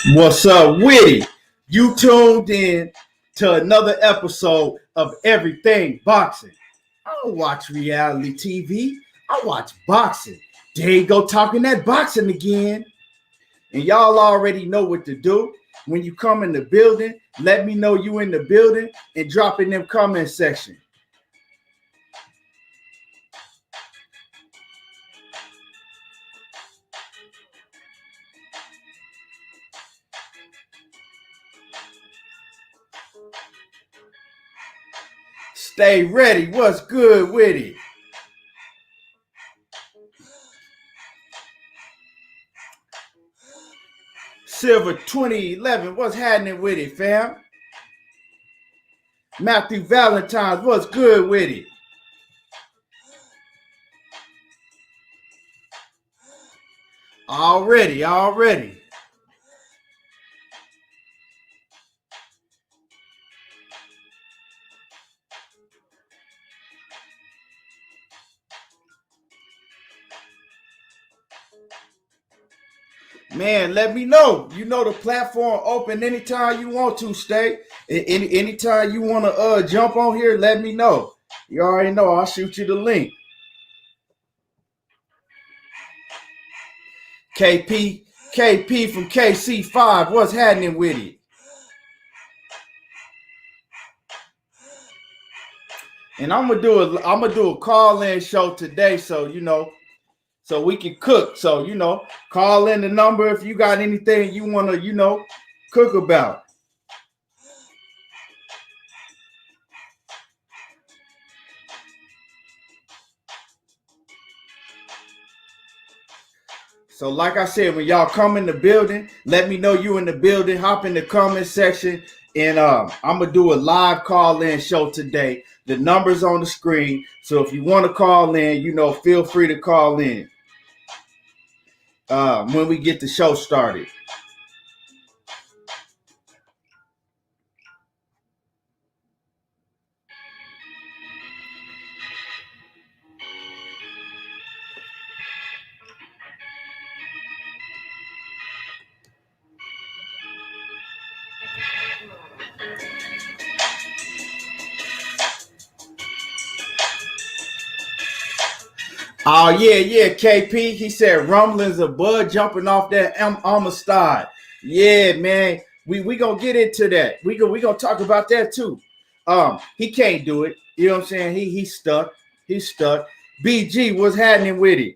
What's up, Witty? You tuned in to another episode of Everything Boxing. I don't watch reality TV. I watch boxing. There you go, talking that boxing again. And y'all already know what to do. When you come in the building, let me know you in the building and drop in them comment section. Stay ready. What's good, Witty? Silver 2011, what's happening with it, fam? Matthew Valentine's, what's good with it? Already. Man, let me know. You know the platform open anytime you want to, stay. Anytime you want to jump on here, let me know. You already know. I'll shoot you the link. KP from KC5, what's happening with it? And I'm gonna do a call-in show today, so so we can cook. So call in the number if you got anything you wanna cook about. So like I said, when y'all come in the building, let me know you in the building. Hop in the comment section, and I'm gonna do a live call-in show today. The number's on the screen, so if you want to call in, feel free to call in when we get the show started. Oh, yeah, KP. He said rumblings of Bud jumping off that Amistad. Yeah, man. We gonna get into that. We gonna talk about that too. He can't do it. You know what I'm saying? He's stuck. He's stuck. BG, what's happening with it?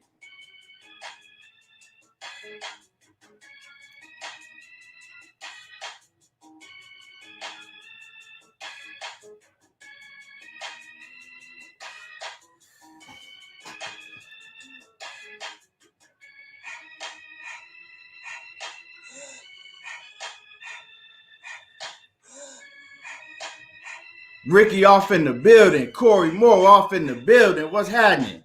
Ricky off in the building. Corey Moore off in the building. What's happening?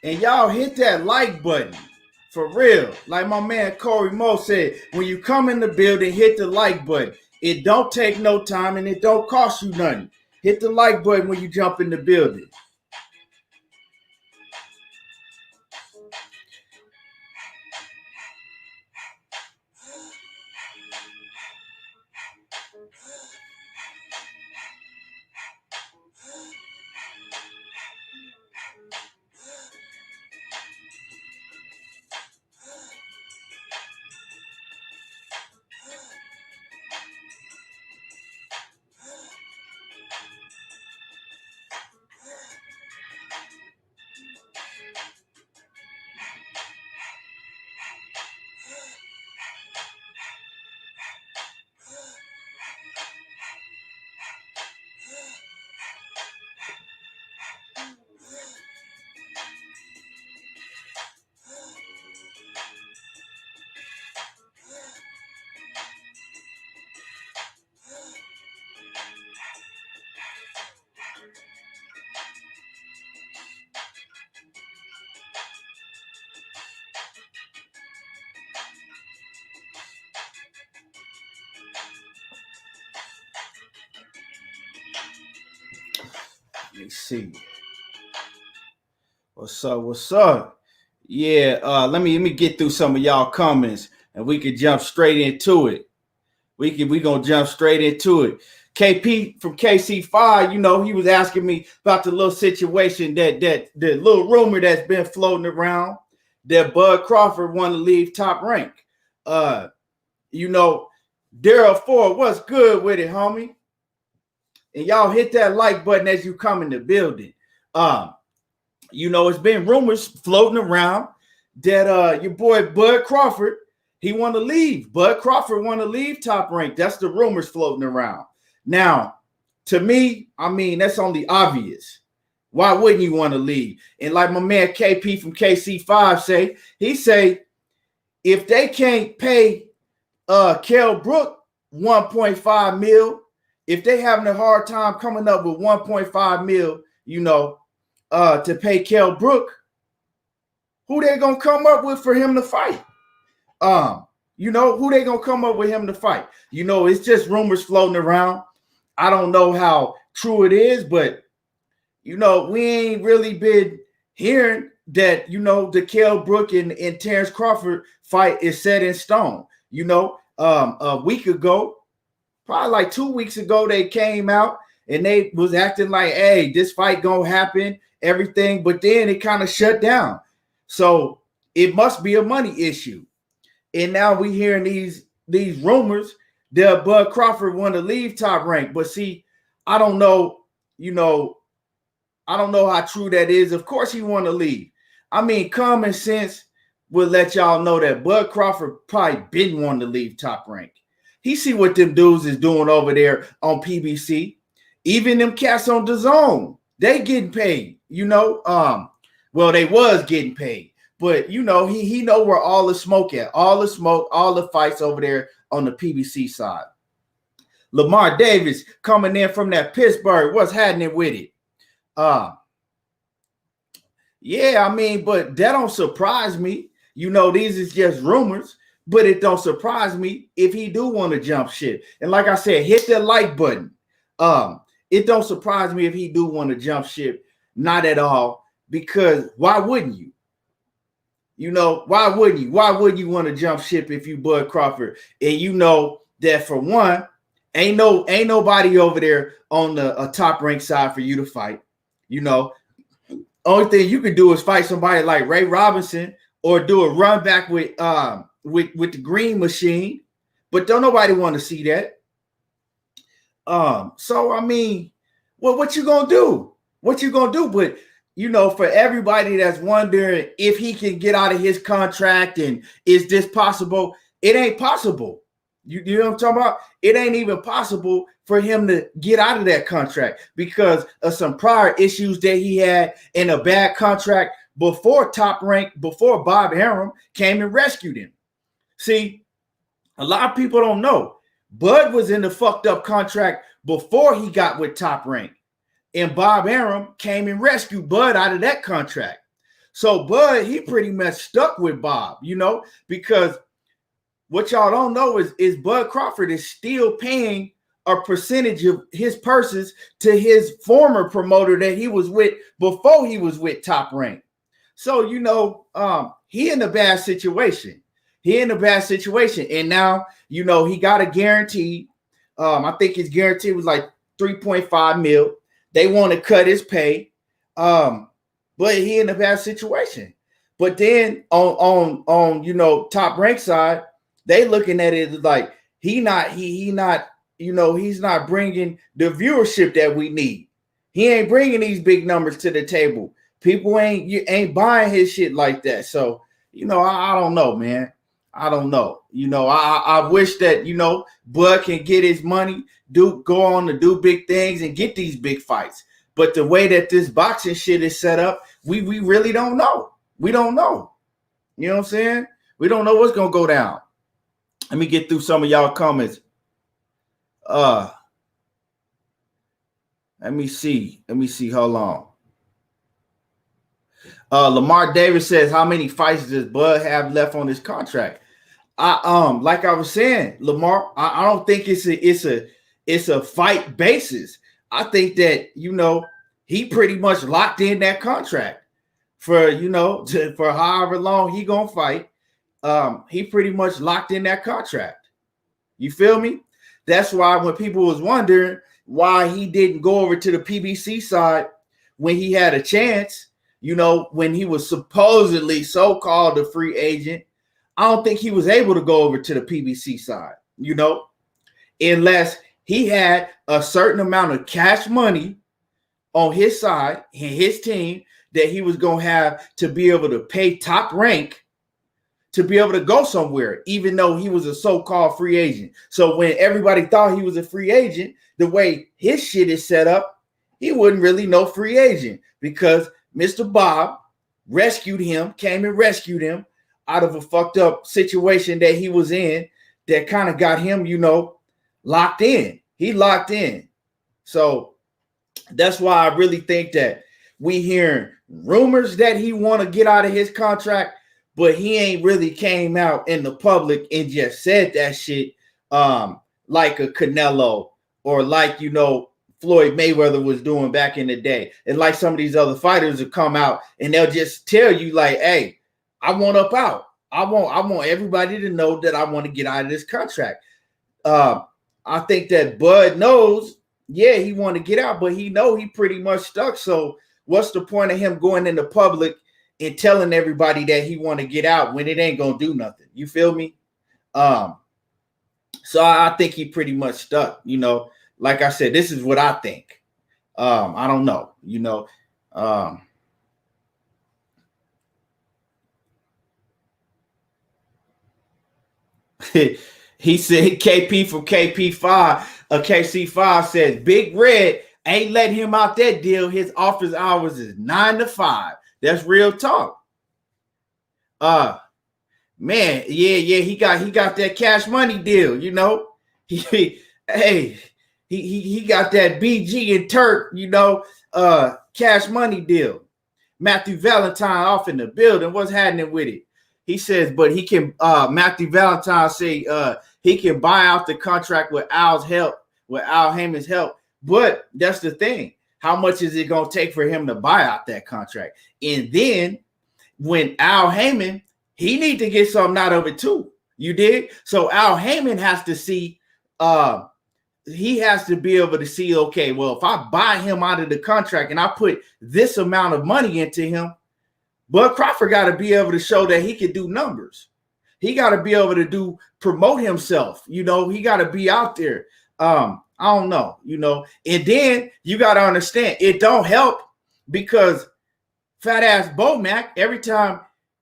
And y'all hit that like button. For real. Like my man Corey Moore said, when you come in the building, hit the like button. It don't take no time and it don't cost you nothing. Hit the like button when you jump in the building. Let me see. What's up? What's up? Yeah, let me get through some of y'all comments and we can jump straight into it. We gonna jump straight into it. KP from KC5, he was asking me about the little situation that the little rumor that's been floating around that Bud Crawford want to leave Top Rank. Daryl Ford, what's good with it, homie? And y'all hit that like button as you come in the building. It's been rumors floating around that your boy Bud Crawford, he want to leave. Bud Crawford want to leave Top Rank. That's the rumors floating around. Now, to me, that's only obvious. Why wouldn't you want to leave? And like my man KP from KC5 say, he say, if they can't pay Kell Brook 1.5 mil, if they having a hard time coming up with 1.5 mil, to pay Kell Brook, who they gonna come up with for him to fight? Who they gonna come up with him to fight? It's just rumors floating around. I don't know how true it is, but we ain't really been hearing that the Kell Brook and Terrence Crawford fight is set in stone. A week ago, probably like 2 weeks ago, they came out and they was acting like, hey, this fight gonna happen, everything, but then it kind of shut down. So it must be a money issue. And now we hearing these rumors that Bud Crawford want to leave Top Rank. But see, I don't know, I don't know how true that is. Of course he want to leave. Common sense will let y'all know that Bud Crawford probably been wanting to leave Top Rank. He see what them dudes is doing over there on PBC. Even them cats on DAZN, they getting paid, well, they was getting paid. But, he know where all the smoke at. All the smoke, all the fights over there on the PBC side. Lamar Davis coming in from that Pittsburgh. What's happening with it? But that don't surprise me. These is just rumors. But it don't surprise me if he do want to jump ship. And like I said, hit that like button. It don't surprise me if he do want to jump ship. Not at all. Because why wouldn't you? Why wouldn't you? Why would you want to jump ship if you Bud Crawford? And that for one, ain't nobody over there on the Top Rank side for you to fight. Only thing you can do is fight somebody like Ray Robinson or do a run back with the Green Machine. But don't nobody want to see that. What you gonna do? What you gonna do? But for everybody that's wondering if he can get out of his contract and is this possible, it ain't possible. You know what I'm talking about? It ain't even possible for him to get out of that contract because of some prior issues that he had in a bad contract before Top Rank, before Bob Arum came and rescued him. See, a lot of people don't know. Bud was in the fucked up contract before he got with Top Rank. And Bob Arum came and rescued Bud out of that contract. So Bud, he pretty much stuck with Bob, because what y'all don't know is Bud Crawford is still paying a percentage of his purses to his former promoter that he was with before he was with Top Rank. So, he in a bad situation. And now, he got a guarantee. I think his guarantee was like 3.5 mil. They want to cut his pay, but he in a bad situation. But then on Top Rank side, they looking at it like he's not bringing the viewership that we need. He ain't bringing these big numbers to the table. People ain't buying his shit like that. So I don't know, man. I don't know. I wish that Bud can get his money, go on to do big things and get these big fights. But the way that this boxing shit is set up, we really don't know. We don't know. You know what I'm saying? We don't know what's gonna go down. Let me get through some of y'all comments. Let me see. Hold on. Lamar Davis says, how many fights does Bud have left on his contract? Like I was saying, Lamar, I don't think it's a fight basis. I think that he pretty much locked in that contract for, for however long he gonna fight. He pretty much locked in that contract. You feel me? That's why when people was wondering why he didn't go over to the PBC side when he had a chance, when he was supposedly so-called a free agent, I don't think he was able to go over to the PBC side, unless he had a certain amount of cash money on his side and his team that he was going to have to be able to pay top rank to be able to go somewhere, even though he was a so-called free agent. So when everybody thought he was a free agent, the way his shit is set up, he wasn't really no free agent because Mr. Bob came and rescued him out of a fucked up situation that he was in that kind of got him, locked in. He locked in. So that's why I really think that we hearing rumors that he want to get out of his contract, but he ain't really came out in the public and just said that shit like a Canelo or like, Floyd Mayweather was doing back in the day. And like some of these other fighters will come out and they'll just tell you like, hey, I want up out. I want everybody to know that I want to get out of this contract. I think that Bud knows, yeah, he want to get out, but he know he pretty much stuck. So what's the point of him going in the public and telling everybody that he want to get out when it ain't gonna do nothing? You feel me? So I think he pretty much stuck. Like I said, this is what I think. I don't know. He said KP from KP5, KC5 says Big Red ain't letting him out that deal. His office hours is 9 to 5. That's real talk. Man, yeah, he got that cash money deal, He got that BG and Turk, cash money deal. Matthew Valentine off in the building. What's happening with it? He says, but he can, Matthew Valentine say he can buy out the contract with Al's help, with Al Heyman's help. But that's the thing. How much is it going to take for him to buy out that contract? And then when Al Heyman, he need to get something out of it too. You dig? So Al Heyman has to see, he has to be able to see, okay, well, if I buy him out of the contract and I put this amount of money into him, Bud Crawford got to be able to show that he can do numbers. He got to be able to promote himself. He got to be out there. I don't know, and then you got to understand it don't help because fat ass Bomac, every time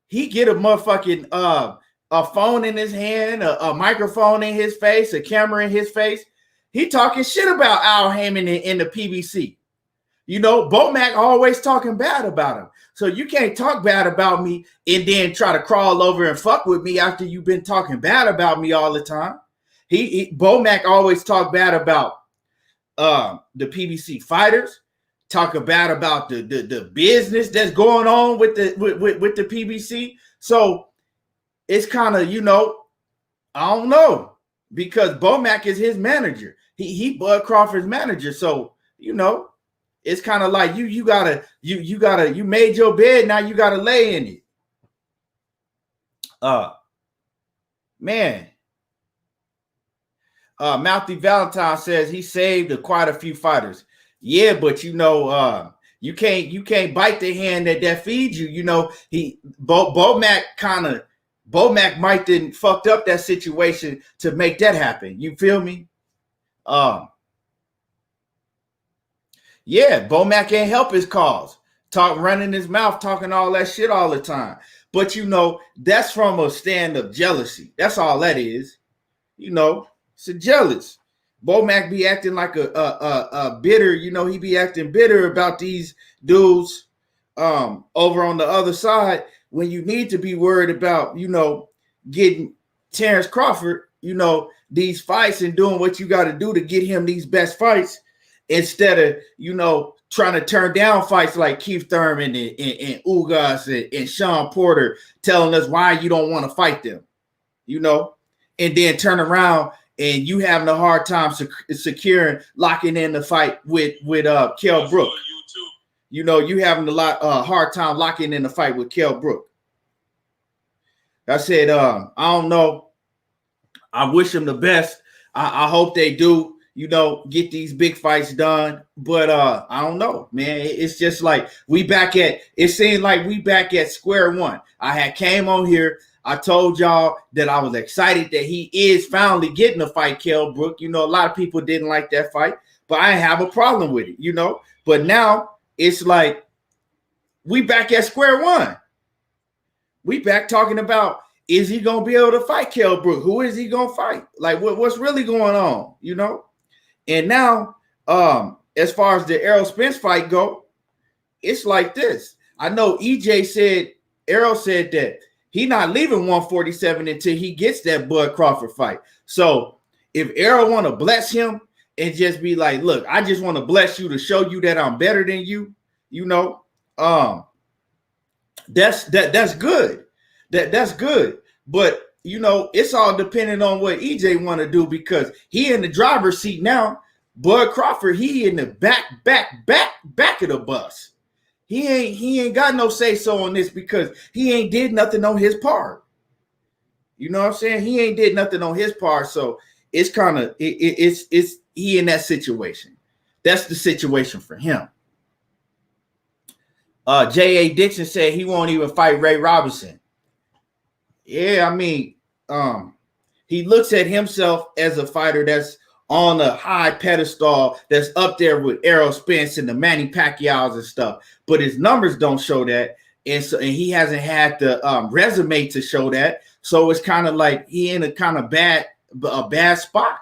he get a motherfucking a phone in his hand, a microphone in his face, a camera in his face, he talking shit about Al Heyman in the PBC. Bomac always talking bad about him. So you can't talk bad about me and then try to crawl over and fuck with me after you've been talking bad about me all the time. Bomac always talk bad about the PBC fighters, talking bad about the business that's going on with the PBC. So it's kind of, I don't know, because Bomac is his manager. He Bud Crawford's manager. So, it's kind of like you made your bed, now you gotta lay in it. Man. Matthew Valentine says he saved quite a few fighters. Yeah, but you can't bite the hand that feeds you. Bomac might didn't fucked up that situation to make that happen. You feel me? Yeah, Bomac can't help his cause. Running his mouth, talking all that shit all the time. But that's from a stand of jealousy. That's all that is. It's a jealous. Bomac be acting like a bitter, he be acting bitter about these dudes over on the other side when you need to be worried about, getting Terrence Crawford, these fights and doing what you got to do to get him these best fights instead of, trying to turn down fights like Keith Thurman and Ugas and Sean Porter telling us why you don't want to fight them, and then turn around and you having a hard time securing, locking in the fight with Kell Brook. you having a lot hard time locking in the fight with Kell Brook. I said, I don't know. I wish him the best. I hope they do, get these big fights done. But I don't know, man. It's just like it seemed like we back at square one. I had came on here. I told y'all that I was excited that he is finally getting to fight Kell Brook. A lot of people didn't like that fight, but I didn't have a problem with it, But now it's like we back at square one. We back talking about, is he going to be able to fight Kell Brook? Who is he going to fight? Like, what's really going on, And now, as far as the Errol Spence fight go, it's like this. I know Errol said that he not leaving 147 until he gets that Bud Crawford fight. So if Errol want to bless him and just be like, look, I just want to bless you to show you that I'm better than you, that's good. That's good. But, it's all depending on what EJ want to do, because he in the driver's seat now. Bud Crawford, he in the back of the bus. He ain't got no say so on this because he ain't did nothing on his part. You know what I'm saying? He ain't did nothing on his part. So it's kind of it's he in that situation. That's the situation for him. J.A. Dixon said he won't even fight Ray Robinson. Yeah, I mean, he looks at himself as a fighter that's on a high pedestal, that's up there with Errol Spence and the Manny Pacquiao's and stuff, but his numbers don't show that, and he hasn't had the resume to show that. So it's kind of like he in a kind of bad spot.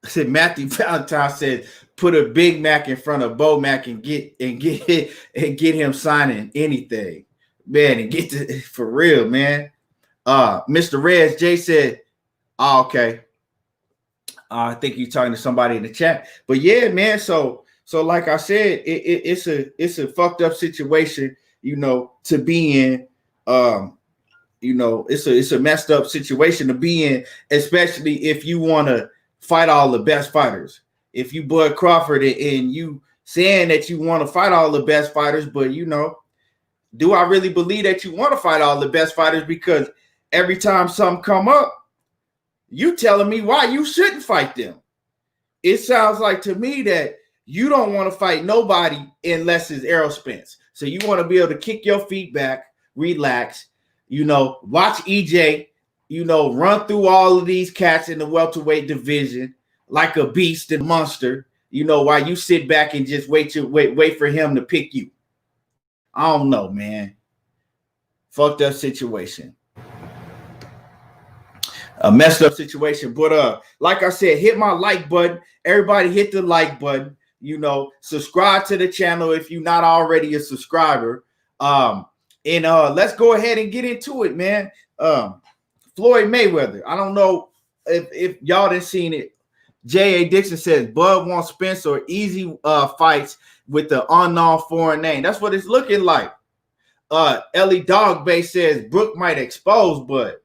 I said Matthew Valentine said, put a Big Mac in front of Bo Mac and get him signing anything, man, and for real, man. Mr. Reds J said, oh, okay. I think you're talking to somebody in the chat, but yeah, man. So like I said, it's a fucked up situation, to be in. It's a messed up situation to be in, especially if you want to fight all the best fighters. If you Bud Crawford and you saying that you want to fight all the best fighters, but do I really believe that you want to fight all the best fighters? Because every time something come up, you telling me why you shouldn't fight them. It sounds like to me that you don't want to fight nobody unless it's Errol Spence. So you want to be able to kick your feet back, relax, watch EJ, run through all of these cats in the welterweight division like a beast and monster, while you sit back and just wait for him to pick you. I don't know, man. Fucked up situation. A messed up situation. But like I said, hit my like button. Everybody hit the like button. Subscribe to the channel if you're not already a subscriber. And let's go ahead and get into it, man. Floyd Mayweather. I don't know if y'all didn't seen it. J.A. Dixon says Bud wants Spence or easy fights with the unknown foreign name. That's what it's looking like. Ellie Dogbay says Brook might expose Bud.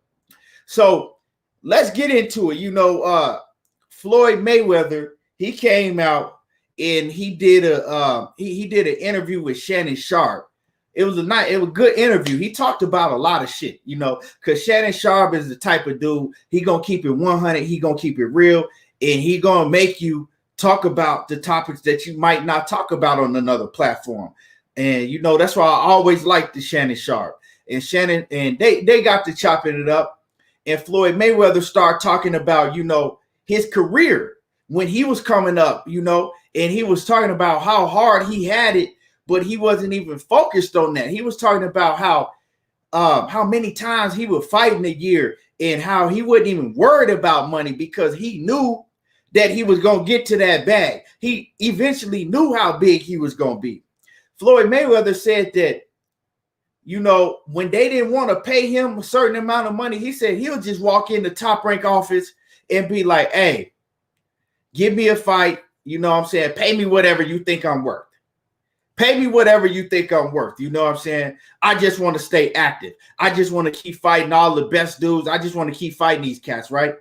So let's get into it. Floyd Mayweather, he came out and he did an interview with Shannon Sharp. It was a good interview. He talked about a lot of shit, because Shannon Sharp is the type of dude, he gonna keep it 100, he gonna keep it real, and he gonna make you talk about the topics that you might not talk about on another platform. And that's why I always liked the Shannon Sharp. And Shannon, and they got to chopping it up. And Floyd Mayweather started talking about, his career when he was coming up, and he was talking about how hard he had it, but he wasn't even focused on that. He was talking about how many times he would fight in a year and how he wasn't even worried about money because he knew that he was going to get to that bag. He eventually knew how big he was going to be. Floyd Mayweather said that, when they didn't want to pay him a certain amount of money, he said he'll just walk in the Top Rank office and be like, hey, give me a fight. Pay me whatever you think I'm worth. Pay me whatever you think I'm worth. You know what I'm saying? I just want to stay active. I just want to keep fighting all the best dudes. I just want to keep fighting these cats, right?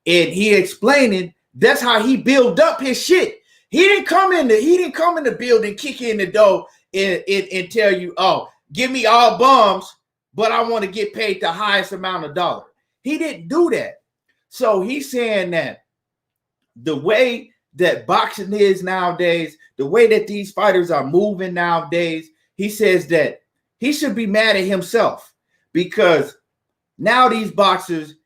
And he explaining That's how he built up his shit. He didn't come in the building, kick in the door, and tell you, oh, give me all bums, but I want to get paid the highest amount of dollars. He didn't do that. So he's saying that the way that boxing is nowadays, the way that these fighters are moving nowadays, he says that he should be mad at himself because now these boxers,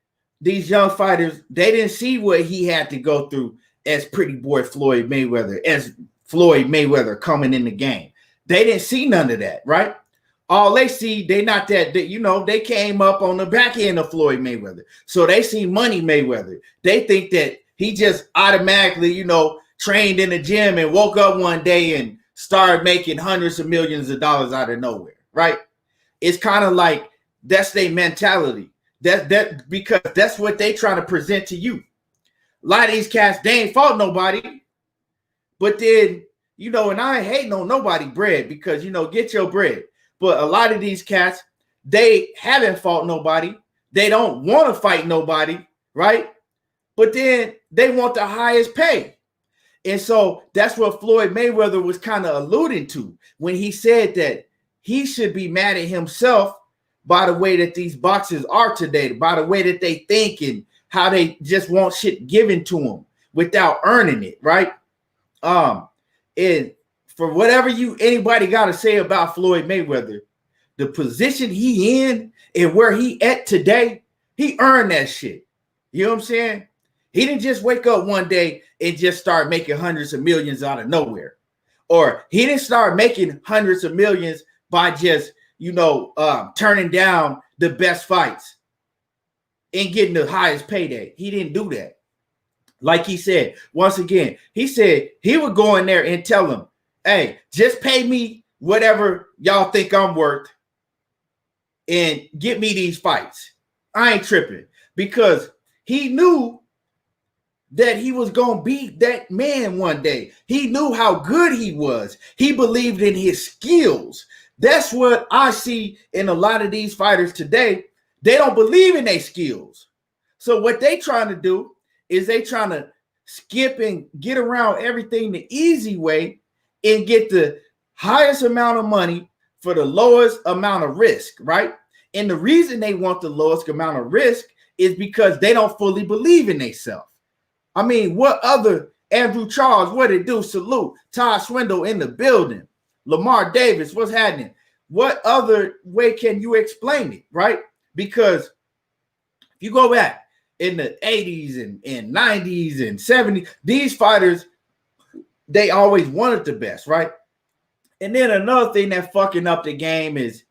these young fighters, they didn't see what he had to go through as pretty boy Floyd Mayweather, as Floyd Mayweather coming in the game. They didn't see none of that, right? All they see, they not that, they came up on the back end of Floyd Mayweather. So they see Money Mayweather. They think that he just automatically, trained in the gym and woke up one day and started making hundreds of millions of dollars out of nowhere, right? It's kind of like that's their mentality. That because that's what they try to present to you. A lot of these cats, they ain't fought nobody. But then, and I ain't hating on nobody bread because, get your bread. But a lot of these cats, they haven't fought nobody. They don't want to fight nobody, right? But then they want the highest pay. And so that's what Floyd Mayweather was kind of alluding to when he said that he should be mad at himself by the way that these boxers are today, by the way that they think and how they just want shit given to them without earning it, right? And for whatever anybody got to say about Floyd Mayweather, the position he in and where he at today, he earned that shit. You know what I'm saying? He didn't just wake up one day and just start making hundreds of millions out of nowhere. Or he didn't start making hundreds of millions by just, turning down the best fights and getting the highest payday. He didn't do that. Like he said, once again, he said he would go in there and tell them, hey, just pay me whatever y'all think I'm worth and get me these fights. I ain't tripping because he knew that he was going to beat that man one day. He knew how good he was. He believed in his skills. That's what I see in a lot of these fighters today. They don't believe in their skills. So what they trying to do is they trying to skip and get around everything the easy way and get the highest amount of money for the lowest amount of risk, right? And the reason they want the lowest amount of risk is because they don't fully believe in themselves. I mean, what other Andrew Charles, what it do? Salute. Todd Swindle in the building. Lamar Davis, what's happening? What other way can you explain it, right? Because if you go back in the 80s and 90s and 70s, these fighters, they always wanted the best, right? And then another thing that fucking up the game is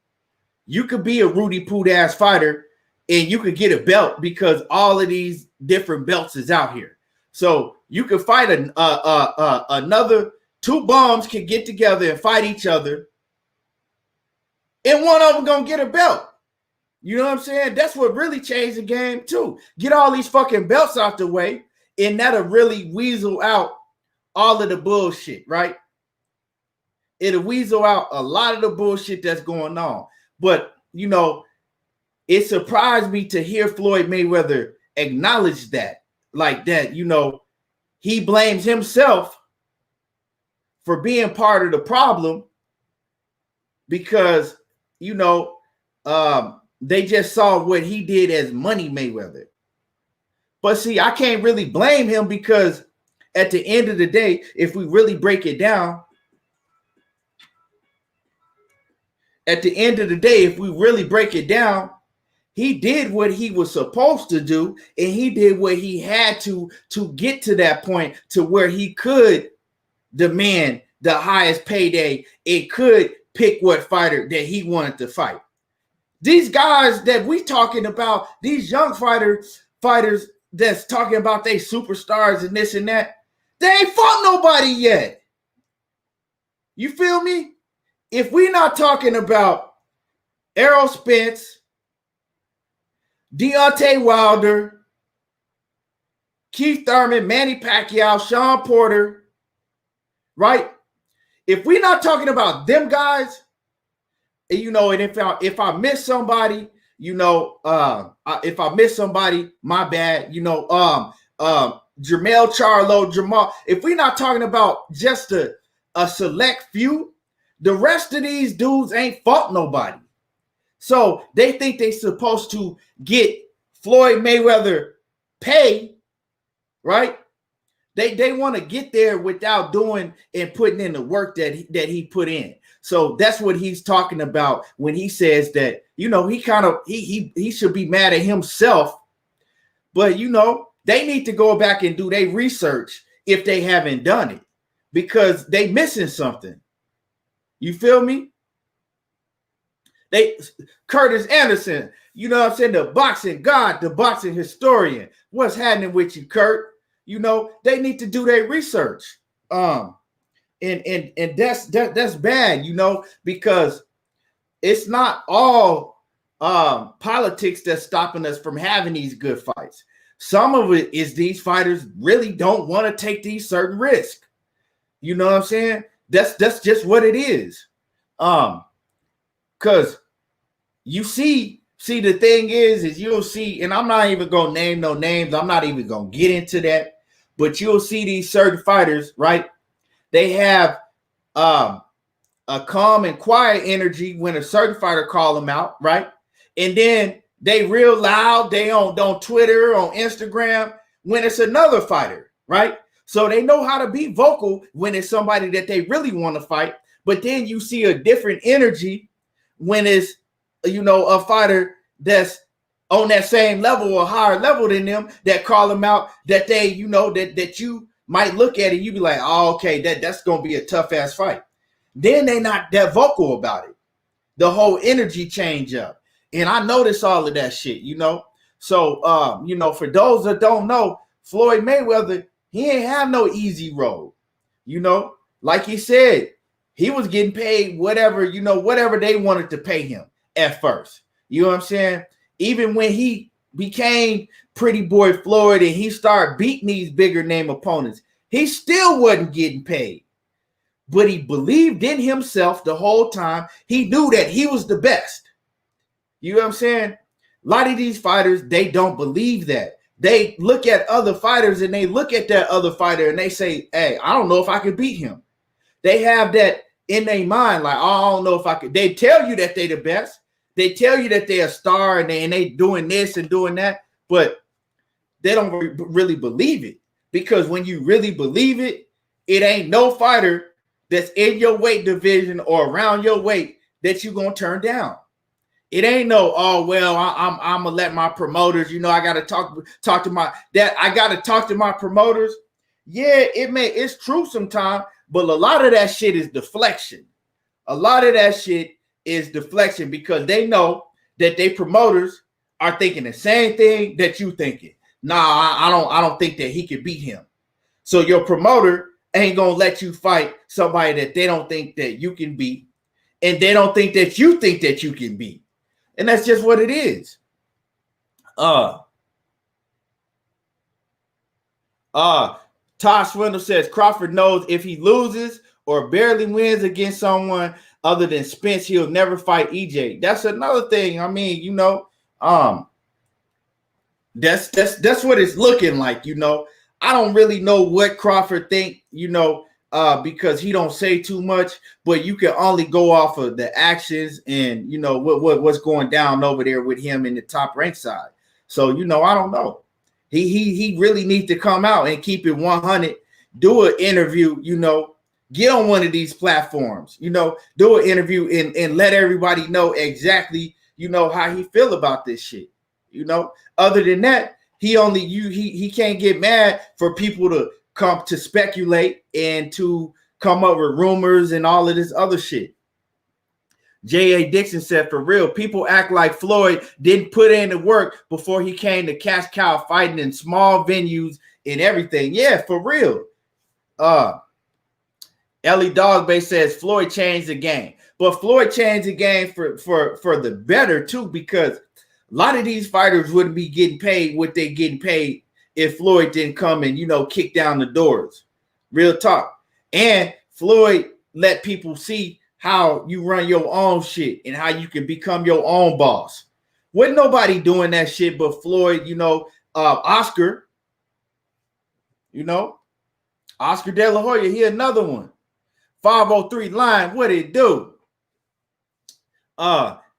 you could be a Rudy Poot ass fighter and you could get a belt because all of these different belts is out here. So you could fight another two bums can get together and fight each other, and one of them gonna get a belt. You know what I'm saying? That's what really changed the game too. Get all these fucking belts out the way, and that'll really weasel out all of the bullshit, right? It'll weasel out a lot of the bullshit that's going on. But it surprised me to hear Floyd Mayweather acknowledge that. Like that, he blames himself for being part of the problem because, they just saw what he did as Money Mayweather. But see, I can't really blame him because at the end of the day, if we really break it down, he did what he was supposed to do, and he did what he had to get to that point to where he could demand the highest payday. It could pick what fighter that he wanted to fight. These guys that we talking about, these young fighters that's talking about they superstars and this and that, they ain't fought nobody yet. You feel me? If we're not talking about Errol Spence, Deontay Wilder, Keith Thurman, Manny Pacquiao, Sean Porter, right? If we're not talking about them guys, and if I miss somebody, if I miss somebody, my bad. Jermall Charlo, Jermall. If we're not talking about just a select few, the rest of these dudes ain't fought nobody. So they think they're supposed to get Floyd Mayweather pay, right? They want to get there without doing and putting in the work that he put in. So that's what he's talking about when he says that, he should be mad at himself. But, they need to go back and do their research if they haven't done it, because they missing something. You feel me? Curtis Anderson, you know what I'm saying? The boxing god, the boxing historian. What's happening with you, Kurt? They need to do their research. And that's bad, because it's not all politics that's stopping us from having these good fights. Some of it is these fighters really don't want to take these certain risks. You know what I'm saying? That's just what it is. Because you see, the thing is you'll see, and I'm not even gonna name no names. I'm not even gonna get into that. But you'll see these certain fighters, right? They have a calm and quiet energy when a certain fighter call them out, right? And then they real loud. They on Twitter, on Instagram when it's another fighter, right? So they know how to be vocal when it's somebody that they really want to fight. But then you see a different energy when it's, a fighter that's on that same level or higher level than them that call them out, that they, that you might look at it, you be like, oh, okay, that's going to be a tough ass fight. Then they not that vocal about it. The whole energy change up. And I notice all of that shit, So, for those that don't know, Floyd Mayweather, he ain't have no easy road. Like he said, he was getting paid whatever, whatever they wanted to pay him at first. You know what I'm saying? Even when he became Pretty Boy Floyd and he started beating these bigger name opponents, he still wasn't getting paid. But he believed in himself the whole time. He knew that he was the best. You know what I'm saying? A lot of these fighters, they don't believe that. They look at other fighters and they look at that other fighter and they say, hey, I don't know if I could beat him. They have that in their mind, like, oh, I don't know if I could. They tell you that they the best. They tell you that they're a star and they doing this and doing that, but they don't really believe it. Because when you really believe it, it ain't no fighter that's in your weight division or around your weight that you're going to turn down. It ain't no, oh, well, I'm going to let my promoters, I got to talk to my promoters. Yeah, it's true sometimes, but a lot of that shit is deflection. A lot of that shit is deflection because they know that they promoters are thinking the same thing that you thinking. Nah, I don't think that he could beat him. So your promoter ain't going to let you fight somebody that they don't think that you can beat, and they don't think that you can beat. And that's just what it is. Todd Swindle says Crawford knows if he loses or barely wins against someone other than Spence, he'll never fight EJ. That's another thing. I mean, that's what it's looking like. I don't really know what Crawford think, because he don't say too much, but you can only go off of the actions and what's going down over there with him in the top rank side. So I don't know. He really needs to come out and keep it 100. Do an interview. Get on one of these platforms. Do an interview and let everybody know exactly how he feel about this shit. Other than that, he can't get mad for people to come to speculate and to come up with rumors and all of this other shit. J.A. Dixon said, for real, people act like Floyd didn't put in the work before he came to cash cow fighting in small venues and everything. Yeah, for real. Ellie Dogbay says Floyd changed the game. But Floyd changed the game for the better, too, because a lot of these fighters wouldn't be getting paid what they're getting paid if Floyd didn't come and, kick down the doors. Real talk. And Floyd let people see how you run your own shit and how you can become your own boss. Wasn't nobody doing that shit but Floyd, Oscar. Oscar De La Hoya, he another one. 503 line, what it do?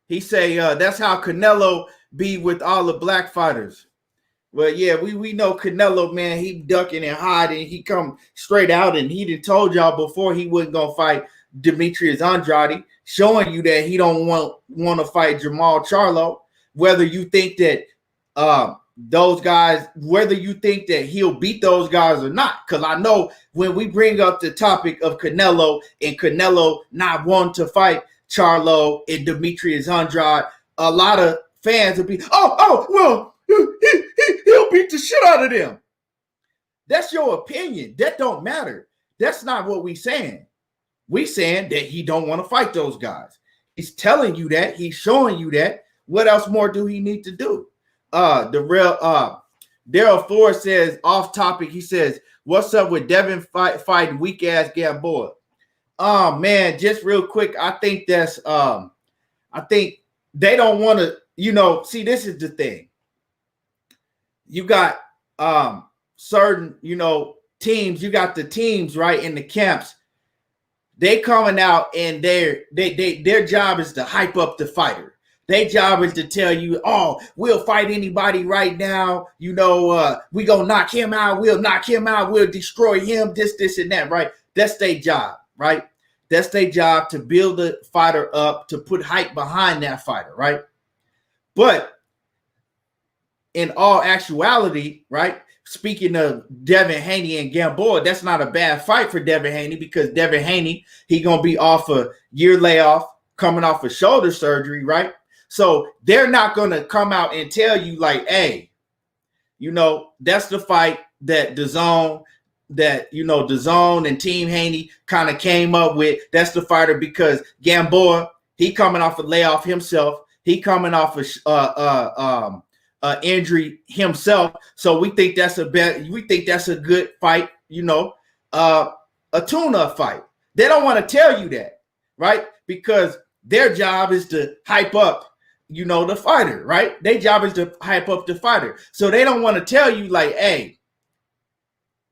He say that's how Canelo be with all the black fighters. Well, yeah, we know Canelo, man. He ducking and hiding. He come straight out, and he done told y'all before he wasn't gonna fight Demetrius Andrade, showing you that he don't want to fight Jermall Charlo. Whether you think that those guys, whether you think that he'll beat those guys or not, because I know when we bring up the topic of Canelo and Canelo not wanting to fight Charlo and Demetrius Andrade, a lot of fans will be, well, he'll beat the shit out of them. That's your opinion. That don't matter. That's not what we saying. We saying that he don't want to fight those guys. He's telling you that. He's showing you that. What else more do he need to do? Daryl Ford says, off topic, he says, what's up with Devin fighting weak ass Gamboa? Man, just real quick, I think that's I think they don't want to, see, this is the thing. You got certain, teams, you got the teams right in the camps. They coming out and their job is to hype up the fighter. Their job is to tell you, we'll fight anybody right now. We gonna knock him out. We'll knock him out. We'll destroy him. This, and that, right? That's their job, right? That's their job, to build the fighter up, to put hype behind that fighter, right? But in all actuality, right? Speaking of Devin Haney and Gamboa, that's not a bad fight for Devin Haney, because Devin Haney, he gonna be off a year layoff, coming off a shoulder surgery, right? So they're not going to come out and tell you like, hey, that's the fight that the zone and Team Haney kind of came up with. That's the fighter, because Gamboa, he coming off a layoff himself. He coming off a injury himself. So we think that's a good fight, a tune-up fight. They don't want to tell you that, right? Because their job is to hype up, the fighter, right? Their job is to hype up the fighter. So they don't want to tell you like, hey,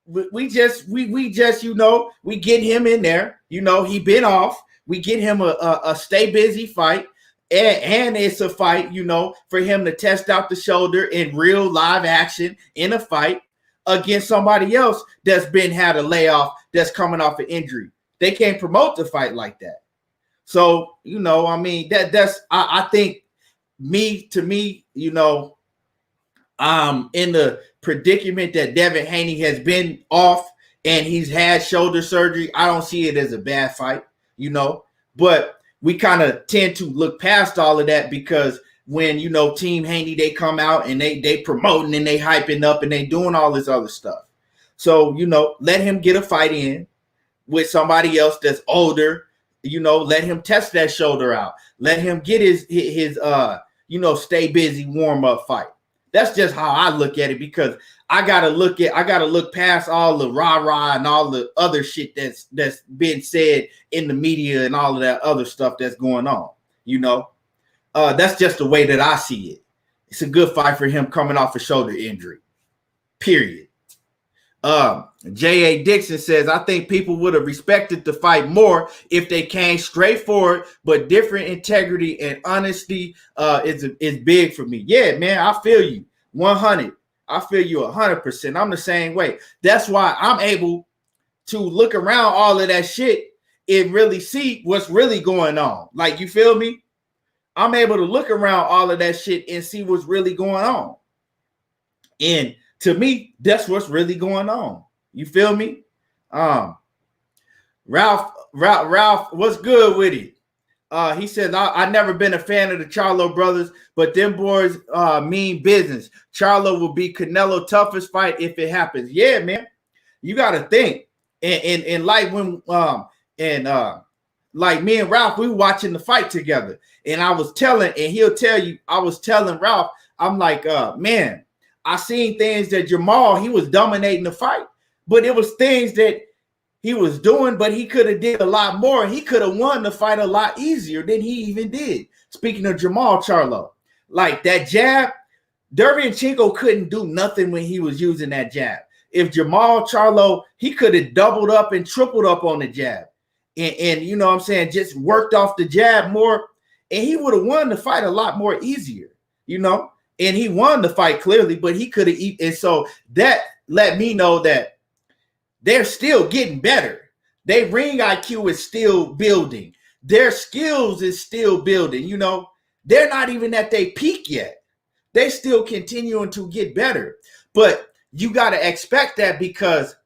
we just, we get him in there. He been off. We get him a stay busy fight. And it's a fight, for him to test out the shoulder in real live action in a fight against somebody else that's had a layoff, that's coming off an injury. They can't promote the fight like that. So, I think in the predicament that Devin Haney has been off and he's had shoulder surgery, I don't see it as a bad fight, but we kind of tend to look past all of that, because when, Team Haney, they come out and they promoting and they hyping up and they doing all this other stuff. So, let him get a fight in with somebody else that's older. Let him test that shoulder out. Let him get his stay busy warm-up fight. That's just how I look at it, because I gotta look past all the rah-rah and all the other shit that's been said in the media and all of that other stuff that's going on. That's just the way that I see it. It's a good fight for him coming off a shoulder injury. Period. J.A. Dixon says, I think people would have respected the fight more if they came straightforward, but different integrity and honesty is big for me. Yeah, man, I feel you 100. I feel you 100%. I'm the same way. That's why I'm able to look around all of that shit and really see what's really going on. Like, you feel me? I'm able to look around all of that shit and see what's really going on. And to me, that's what's really going on. You feel me? Ralph, what's good with it? He says, I never been a fan of the Charlo brothers, but them boys mean business. Charlo will be Canelo's toughest fight if it happens. Yeah, man. You got to think. And like when like me and Ralph, we were watching the fight together. And I was telling, and he'll tell you, I was telling Ralph, I'm like, man, I seen things that Jermall, he was dominating the fight, but it was things that he was doing, but he could have did a lot more. He could have won the fight a lot easier than he even did. Speaking of Jermall Charlo, like that jab, Derevyanchenko couldn't do nothing when he was using that jab. if Jermall Charlo, he could have doubled up and tripled up on the jab. And you know what I'm saying, just worked off the jab more, and he would have won the fight a lot more easier, you know. And he won the fight clearly, but he could have eaten. And so that let me know that they're still getting better. Their ring IQ is still building. Their skills is still building. You know, they're not even at their peak yet. They still continuing to get better. But you got to expect that because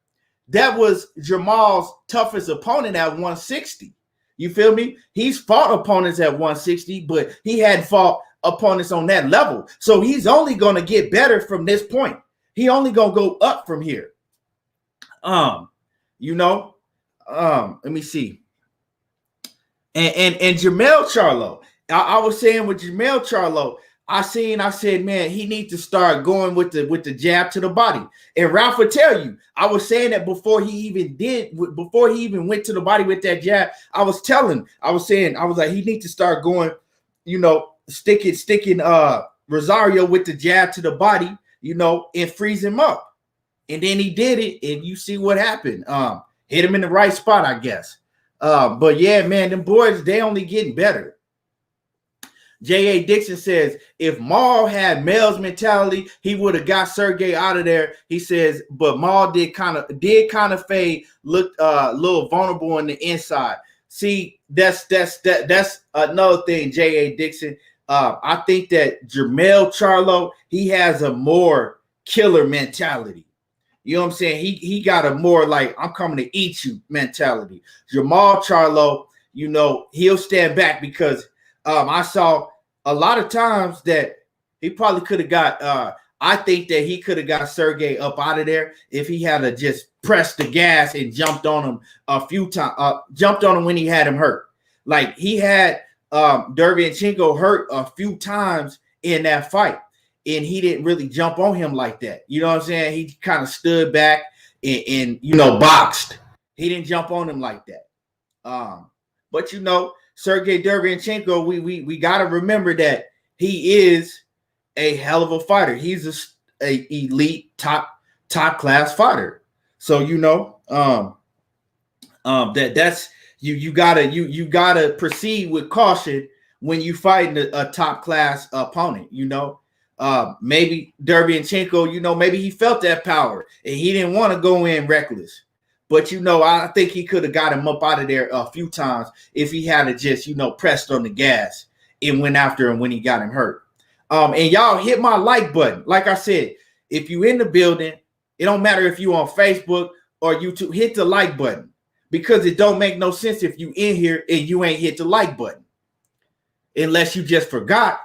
that was Jermall's toughest opponent at 160. You feel me? He's fought opponents at 160, but he hadn't fought opponents on that level. So he's only going to get better from this point. He only going to go up from here. You know, let me see. And Jermall Charlo, I was saying with Jermall Charlo, I said, man, he needs to start going with the jab to the body. And Ralph would tell you, I was saying that before he even went to the body with that jab. I was like, he needs to start going, you know, sticking Rosario with the jab to the body, you know, and freeze him up. And then he did it, and you see what happened. Hit him in the right spot, I guess. But yeah, man, them boys, they only getting better. J.A. Dixon says, if Maul had Mel's mentality, he would have got Sergey out of there. He says, but Maul did kind of fade, looked a little vulnerable on the inside. See, that's another thing, J.A. Dixon. I think that Jermall Charlo, he has a more killer mentality. You know what I'm saying? He got a more like, I'm coming to eat you mentality. Jermall Charlo, you know, he'll stand back because I saw a lot of times that he probably could have got I think that he could have got Sergey up out of there if he had to just press the gas and jumped on him a few times, jumped on him when he had him hurt. Like he had Derevyanchenko hurt a few times in that fight, and he didn't really jump on him like that. You know what I'm saying? He kind of stood back and you know, boxed. He didn't jump on him like that. But you know, Sergey Derevyanchenko, we got to remember that he is a hell of a fighter. He's a elite top class fighter. So you know, that's you gotta proceed with caution when you fighting a top class opponent. You know, maybe Derevyanchenko, you know, maybe he felt that power and he didn't want to go in reckless. But, you know, I think he could have got him up out of there a few times if he had just, you know, pressed on the gas and went after him when he got him hurt. And y'all hit my like button. Like I said, if you in the building, it don't matter if you on Facebook or YouTube, hit the like button because it don't make no sense if you in here and you ain't hit the like button unless you just forgot.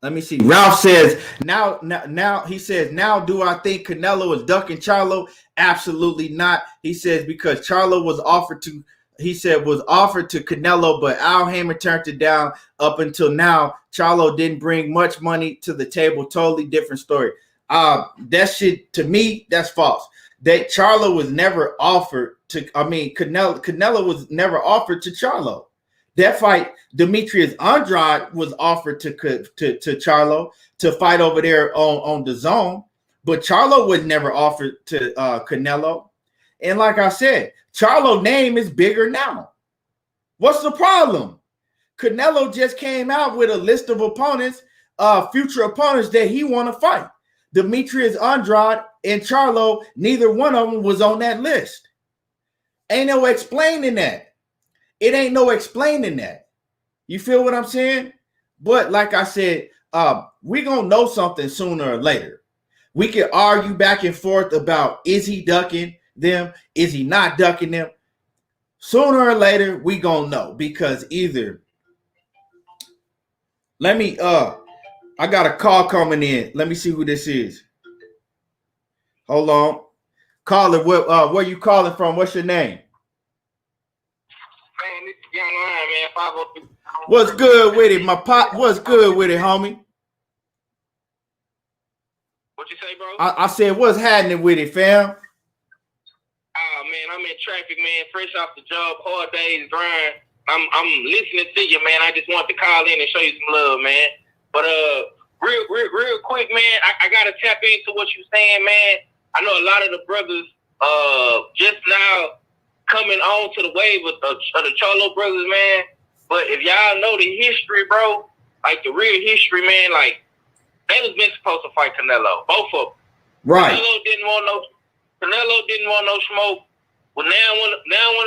Let me see. Ralph says, now he says, now do I think Canelo is ducking Charlo? Absolutely not. He says, because Charlo was offered to Canelo, but Al Hamer turned it down. Up until now, Charlo didn't bring much money to the table. Totally different story. That shit, to me, that's false. That Charlo was never offered to, Canelo was never offered to Charlo. That fight, Demetrius Andrade was offered to Charlo to fight over there on the zone, but Charlo was never offered to Canelo. And like I said, Charlo's name is bigger now. What's the problem? Canelo just came out with a list of opponents, future opponents that he want to fight. Demetrius Andrade and Charlo, neither one of them was on that list. Ain't no explaining that. It ain't no explaining that. You feel what I'm saying? But like I said, we're going to know something sooner or later. We can argue back and forth about, is he ducking them? Is he not ducking them? Sooner or later, we going to know because either. I got a call coming in. Let me see who this is. Hold on. Caller, where you calling from? What's your name? Man, this is Young Lion, man. 502. What's good with it, my pop? What's good with it, homie? What you say, bro? I said, what's happening with it, fam? Oh, man, I'm in traffic, man. Fresh off the job, hard days, grind. I'm listening to you, man. I just wanted to call in and show you some love, man. But real quick, man. I gotta tap into what you're saying, man. I know a lot of the brothers just now coming on to the wave of the Charlo brothers, man. But if y'all know the history, bro, like the real history, man, like they was been supposed to fight Canelo, both of them. Right. Canelo didn't want no smoke. Well, now one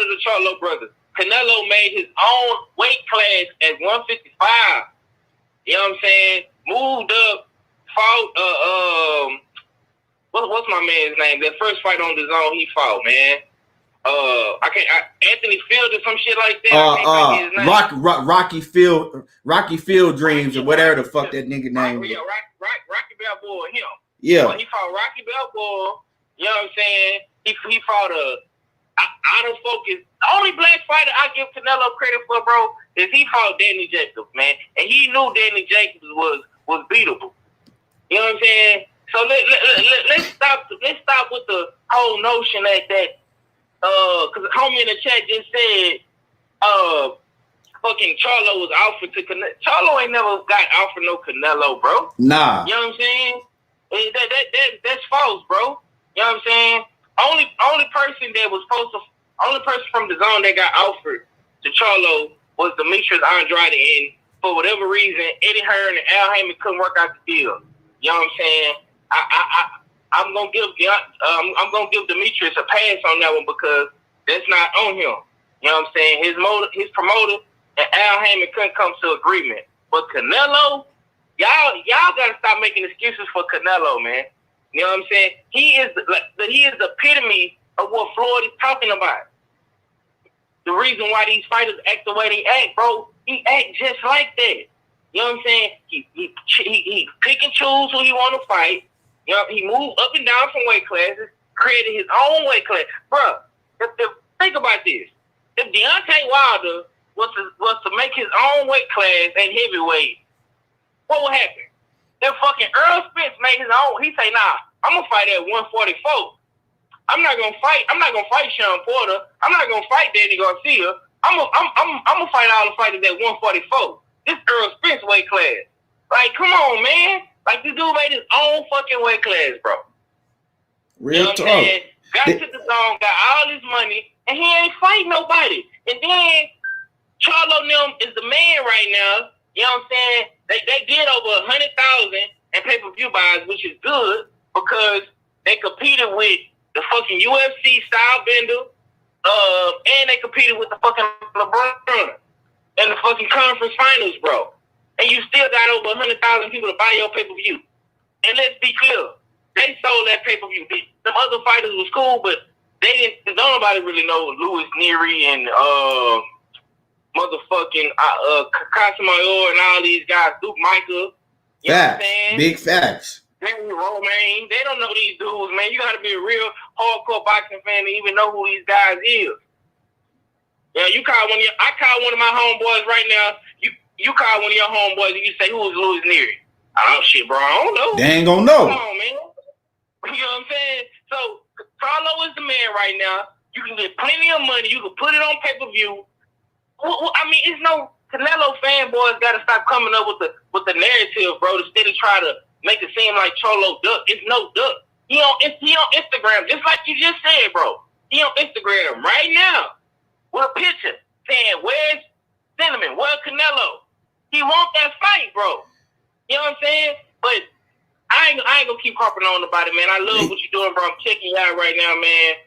of the Charlo brothers, Canelo made his own weight class at 155. You know what I'm saying? Moved up, fought what's my man's name? That first fight on the zone he fought, man. Anthony Field or some shit like that. Rocky Field Dreams or whatever the fuck that nigga name. Yeah, Rocky Balboa, him. Yeah. He fought Rocky Balboa. You know what I'm saying? He fought out of focus. The only black fighter I give Canelo credit for, bro, is he fought Danny Jacobs, man, and he knew Danny Jacobs was beatable. You know what I'm saying? So let's stop with the whole notion that because homie in the chat just said fucking Charlo was offered to Canelo. Charlo ain't never got offered no Canelo, bro. Nah. You know what I'm saying? That's false, bro. You know what I'm saying? Only person from the zone that got offered to Charlo was Demetrius Andrade, and for whatever reason, Eddie Hearn and Al Heyman couldn't work out the deal. You know what I'm saying? I'm gonna give Demetrius a pass on that one because that's not on him. You know what I'm saying? His promoter and Al Heyman couldn't come to agreement. But Canelo, y'all gotta stop making excuses for Canelo, man. You know what I'm saying? He is the epitome of what Floyd is talking about. The reason why these fighters act the way they act, bro, he act just like that. You know what I'm saying? He pick and choose who he want to fight. You know, he moved up and down from weight classes, created his own weight class. Bro, think about this. If Deontay Wilder was to make his own weight class at heavyweight, what would happen? That fucking Earl Spence made his own. He say, nah, I'm gonna fight at 144. I'm not gonna fight Sean Porter. I'm not gonna fight Danny Garcia. I'm gonna fight all the fighters at 144. This Earl Spence weight class. Like, come on, man. Like, this dude made his own fucking weight class, bro. Real talk. Got to the zone, got all his money, and he ain't fighting nobody. And then Charlo them is the man right now. You know what I'm saying? They did over 100,000 in pay-per-view buys, which is good because they competed with the fucking UFC style bender, and they competed with the fucking LeBron in the fucking conference finals, bro. And you still got over 100,000 people to buy your pay-per-view. And let's be clear, they sold that pay-per-view. Some other fighters was cool, but they didn't. Don't nobody really know Louis Neary and motherfucking Casamayor and all these guys, Duke Michael. You know what I'm saying? Big facts. Romaine, they don't know these dudes, man. You got to be a real hardcore boxing fan to even know who these guys is. Yeah, I call one of my homeboys right now. You call one of your homeboys and you say, who is Louis Neary? I don't shit, bro. I don't know. They ain't gonna know. Come on, man. You know what I'm saying? So Charlo is the man right now. You can get plenty of money. You can put it on pay-per-view. I mean, it's no Canelo fanboys got to stop coming up with the narrative, bro, to steady try to make it seem like Charlo duck. It's no duck. He on Instagram, just like you just said, bro. He on Instagram right now with a picture saying, where's Cinnamon? Where's Canelo? He want that fight, bro. You know what I'm saying? But I ain't gonna keep harping on about it, man. I love what you're doing, bro. I'm checking you out right now, man.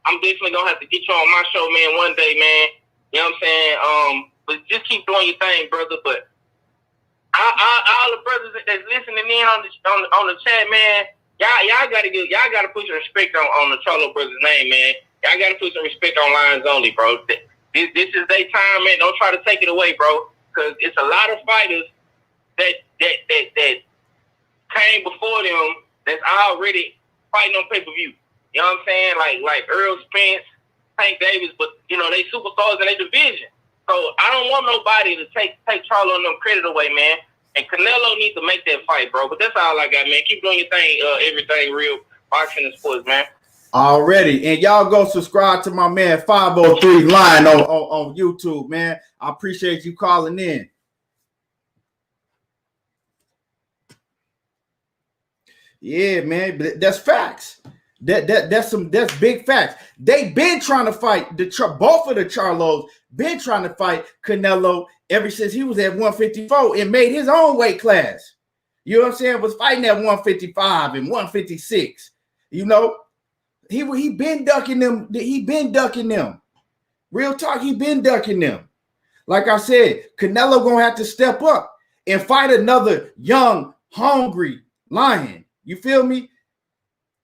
I'm definitely gonna have to get you on my show, man, one day, man. You know what I'm saying? But just keep doing your thing, brother. But all the brothers that's listening in on the chat, man, y'all gotta put some respect on the Charlo brothers' name, man. Y'all gotta put some respect on Lines Only, bro. This is their time, man. Don't try to take it away, bro. Because it's a lot of fighters that came before them that's already fighting on pay-per-view. You know what I'm saying? Like Earl Spence, Tank Davis, but you know, they superstars in their division. So I don't want nobody to take Charlo and them credit away, man. And Canelo needs to make that fight, bro. But that's all I got, man. Keep doing your thing, everything real boxing and sports, man. Already. And y'all go subscribe to my man 503 Line on YouTube, man. I appreciate you calling in. Yeah, man, but that's facts. That's big facts. They been trying to fight both of the Charlos. Been trying to fight Canelo ever since he was at 154 and made his own weight class. You know what I'm saying? Was fighting at 155 and 156. You know, he been ducking them. He been ducking them. Real talk, he been ducking them. Like I said, Canelo gonna have to step up and fight another young, hungry lion. You feel me?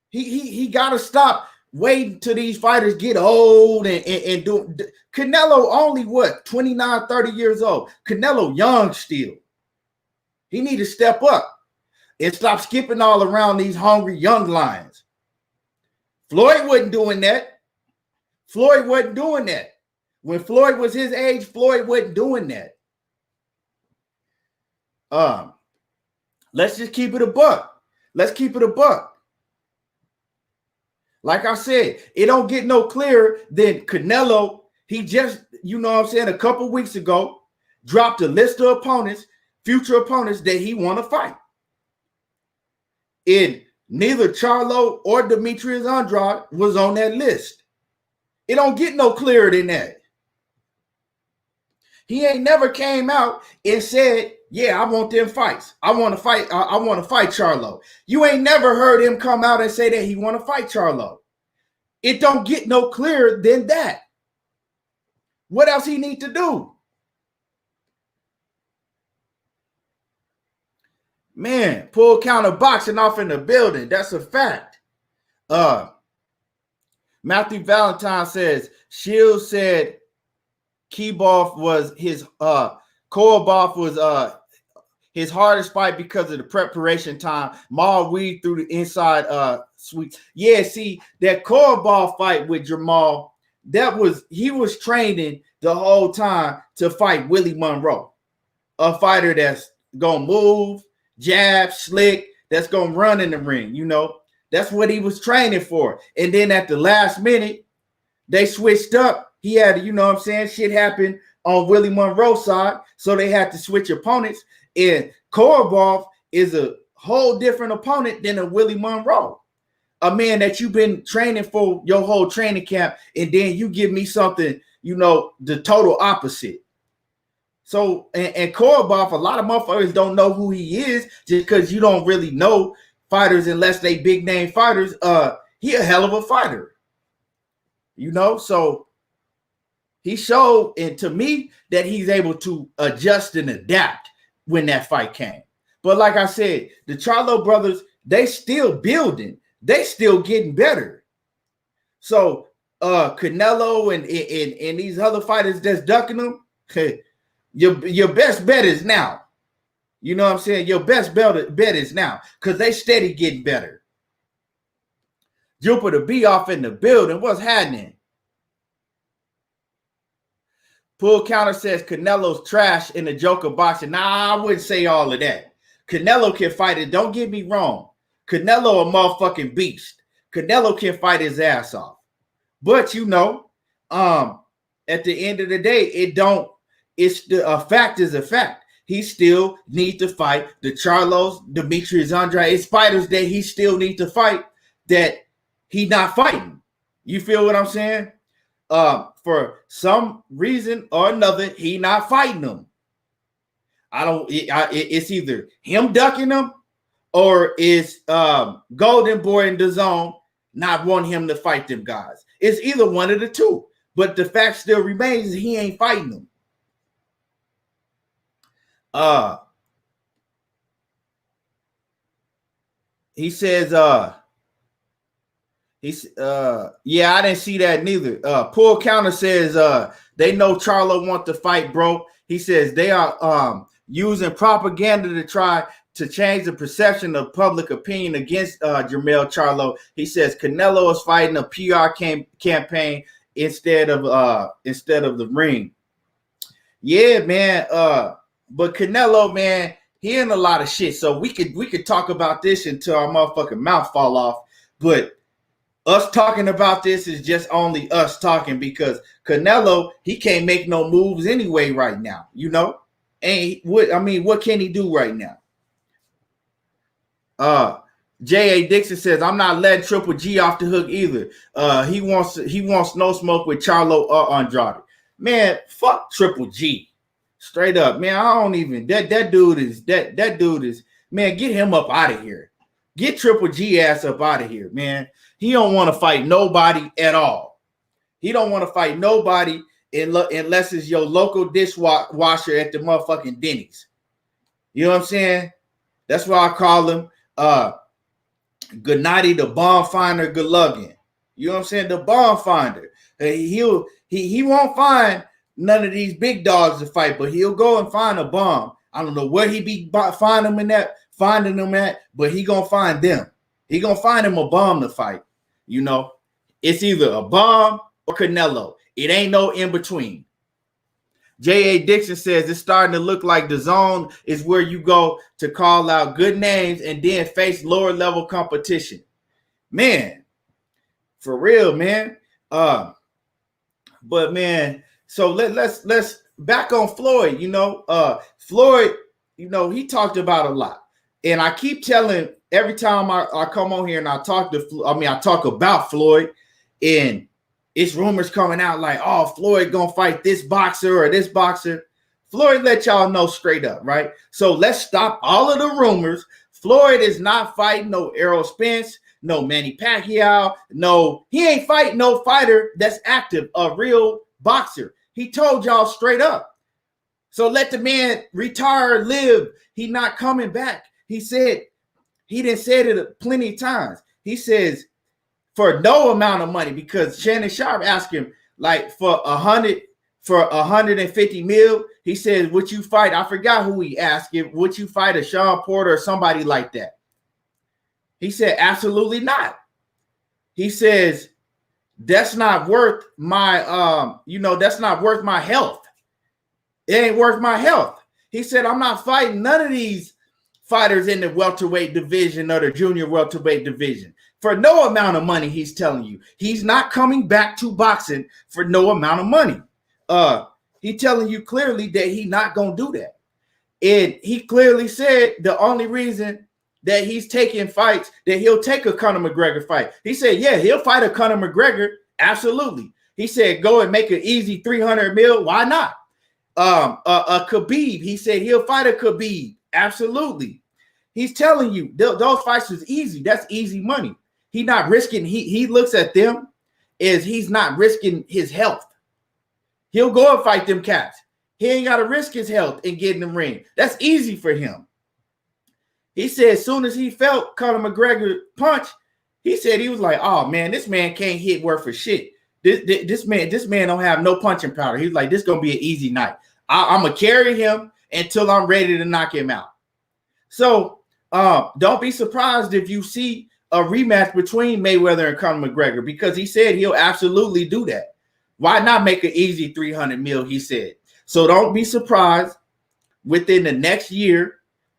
He gotta stop waiting till these fighters get old and do. Canelo only what 29, 30 years old. Canelo young still. He need to step up and stop skipping all around these hungry young lions. Floyd wasn't doing that. Floyd wasn't doing that. When Floyd was his age, Floyd wasn't doing that. Let's just keep it a buck. Let's keep it a buck. Like I said, it don't get no clearer than Canelo. He just, you know what I'm saying, a couple weeks ago, dropped a list of opponents, future opponents that he want to fight. And neither Charlo or Demetrius Andrade was on that list. It don't get no clearer than that. He ain't never came out and said, yeah, I want them fights. I want to fight. I want to fight Charlo. You ain't never heard him come out and say that he want to fight Charlo. It don't get no clearer than that. What else he need to do? Man, pull counter boxing off in the building. That's a fact. Matthew Valentine says, Shields said Keyboff was his Korobov was his hardest fight because of the preparation time. Maul weaved through the inside sweep. Yeah, see that Korobov fight with Jermall, he was training the whole time to fight Willie Monroe, a fighter that's gonna move, jab, slick, that's gonna run in the ring. You know, that's what he was training for. And then at the last minute, they switched up. He had, you know what I'm saying, shit happened on Willie Monroe's side, so they had to switch opponents. And Korobov is a whole different opponent than a Willie Monroe, a man that you've been training for your whole training camp, and then you give me something, you know, the total opposite. So, and Korobov, a lot of motherfuckers don't know who he is just because you don't really know fighters unless they big name fighters. He a hell of a fighter, you know, so he showed, and to me, that he's able to adjust and adapt when that fight came. But like I said, the Charlo brothers, they still building. They still getting better. So Canelo and these other fighters that's ducking them, your best bet is now. You know what I'm saying? Your best bet is now because they steady getting better. Jupiter B off in the building. What's happening? Pull counter says Canelo's trash in the Joker boxing. Nah, I wouldn't say all of that. Canelo can fight it. Don't get me wrong. Canelo a motherfucking beast. Canelo can fight his ass off. But you know, at the end of the day, a fact is a fact. He still needs to fight the Charlos, Demetrius Andrade. It's fighters that he still needs to fight that he not fighting. You feel what I'm saying? For some reason or another, he not fighting them. It's either him ducking them or it's Golden Boy and DAZN not wanting him to fight them guys. It's either one of the two. But the fact still remains he ain't fighting them. He says, yeah, I didn't see that neither. Pull counter says they know Charlo want to fight, bro. He says they are using propaganda to try to change the perception of public opinion against Jermall Charlo. He says Canelo is fighting a PR campaign instead of the ring. Yeah, man. But Canelo, man, he in a lot of shit. So we could talk about this until our motherfucking mouth fall off. But us talking about this is just only us talking because Canelo, he can't make no moves anyway right now, you know? What can he do right now? J.A. Dixon says, I'm not letting Triple G off the hook either. He wants no smoke with Charlo or Andrade. Man, fuck Triple G. Straight up, man. I don't even that dude is man, get him up out of here. Get Triple G ass up out of here, man. He don't want to fight nobody at all. He don't want to fight nobody unless it's your local dishwasher at the motherfucking Denny's. You know what I'm saying? That's why I call him Gennady the Bomb Finder Golovkin. You know what I'm saying? The Bomb Finder. He won't find none of these big dogs to fight, but he'll go and find a bomb. I don't know where he be finding them at, but he gonna find them. He gonna find him a bomb to fight. You know, it's either a bomb or Canelo. It ain't no in between. J.A. Dixon says it's starting to look like the zone is where you go to call out good names and then face lower level competition. Man, for real, man. But man, so let's back on Floyd. You know, Floyd, you know, he talked about a lot. And I keep telling every time I come on here and I talk about Floyd, and it's rumors coming out like, oh, Floyd gonna fight this boxer or this boxer. Floyd let y'all know straight up, right? So let's stop all of the rumors. Floyd is not fighting no Errol Spence, no Manny Pacquiao, no, he ain't fighting no fighter that's active, a real boxer. He told y'all straight up. So let the man retire, live. He not coming back. He said, he done said it plenty of times. He says, for no amount of money, because Shannon Sharp asked him, like, for 150 mil, he says, would you fight? I forgot who he asked him. Would you fight a Sean Porter or somebody like that? He said, absolutely not. He says, that's not worth my, that's not worth my health. It ain't worth my health. He said, I'm not fighting none of these fighters in the welterweight division or the junior welterweight division for no amount of money. He's telling you he's not coming back to boxing for no amount of money. He telling you clearly that he not gonna do that. And he clearly said the only reason that he's taking fights, that he'll take a Conor McGregor fight. He said, yeah, he'll fight a Conor McGregor. Absolutely. He said, go and make an easy 300 mil. Why not? A Khabib. He said he'll fight a Khabib. Absolutely. He's telling you those fights is easy. That's easy money. He not risking. He looks at them as he's not risking his health. He'll go and fight them cats. He ain't got to risk his health and get in the ring. That's easy for him. He said as soon as he felt Conor McGregor punch, he said he was like, oh man, this man can't hit worth for shit. This man don't have no punching power. He's like, this is gonna be an easy night. I'm gonna carry him until I'm ready to knock him out. So don't be surprised if you see a rematch between Mayweather and Conor McGregor, because he said he'll absolutely do that. Why not make an easy 300 mil? He said. So don't be surprised within the next year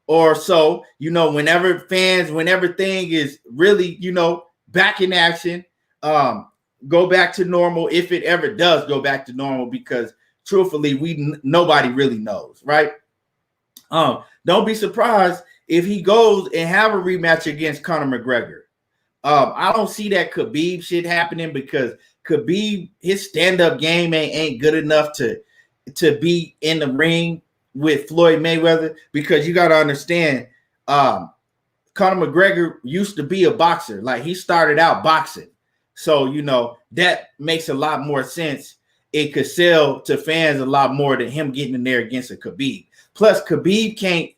or so, whenever thing is really, back in action, go back to normal, if it ever does go back to normal, because truthfully, nobody really knows, right? Don't be surprised if he goes and have a rematch against Conor McGregor. I don't see that Khabib shit happening, because Khabib, his stand-up game ain't good enough to be in the ring with Floyd Mayweather, because you got to understand, Conor McGregor used to be a boxer. Like, he started out boxing. So, that makes a lot more sense. It could sell to fans a lot more than him getting in there against a Khabib. Plus, Khabib can't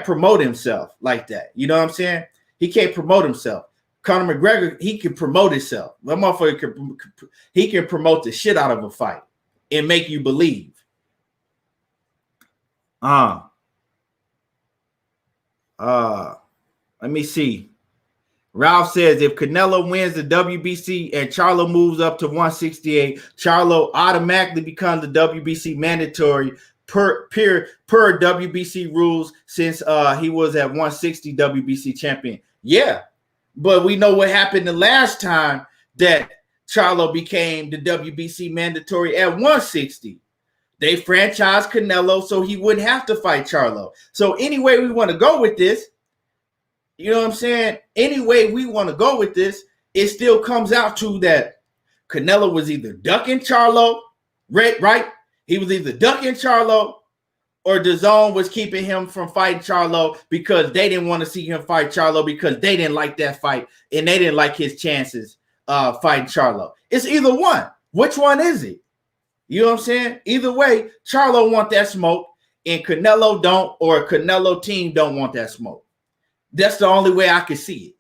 promote himself like that. You know what I'm saying? He can't promote himself. Conor McGregor, he can promote himself. That motherfucker he can promote the shit out of a fight and make you believe. Let me see. Ralph says if Canelo wins the WBC and Charlo moves up to 168, Charlo automatically becomes the WBC mandatory per WBC rules, since he was at 160 WBC champion. Yeah, but we know what happened the last time that Charlo became the WBC mandatory at 160. They franchised Canelo so he wouldn't have to fight Charlo. So anyway we want to go with this, You know what I'm saying? Any way we want to go with this, it still comes out to that Canelo was either ducking Charlo, right? He was either ducking Charlo, or DAZN was keeping him from fighting Charlo because they didn't want to see him fight Charlo because they didn't like that fight and they didn't like his chances fighting Charlo. It's either one. Which one is it? You know what I'm saying? Either way, Charlo want that smoke and Canelo don't, or Canelo team don't want that smoke. That's the only way I can see it.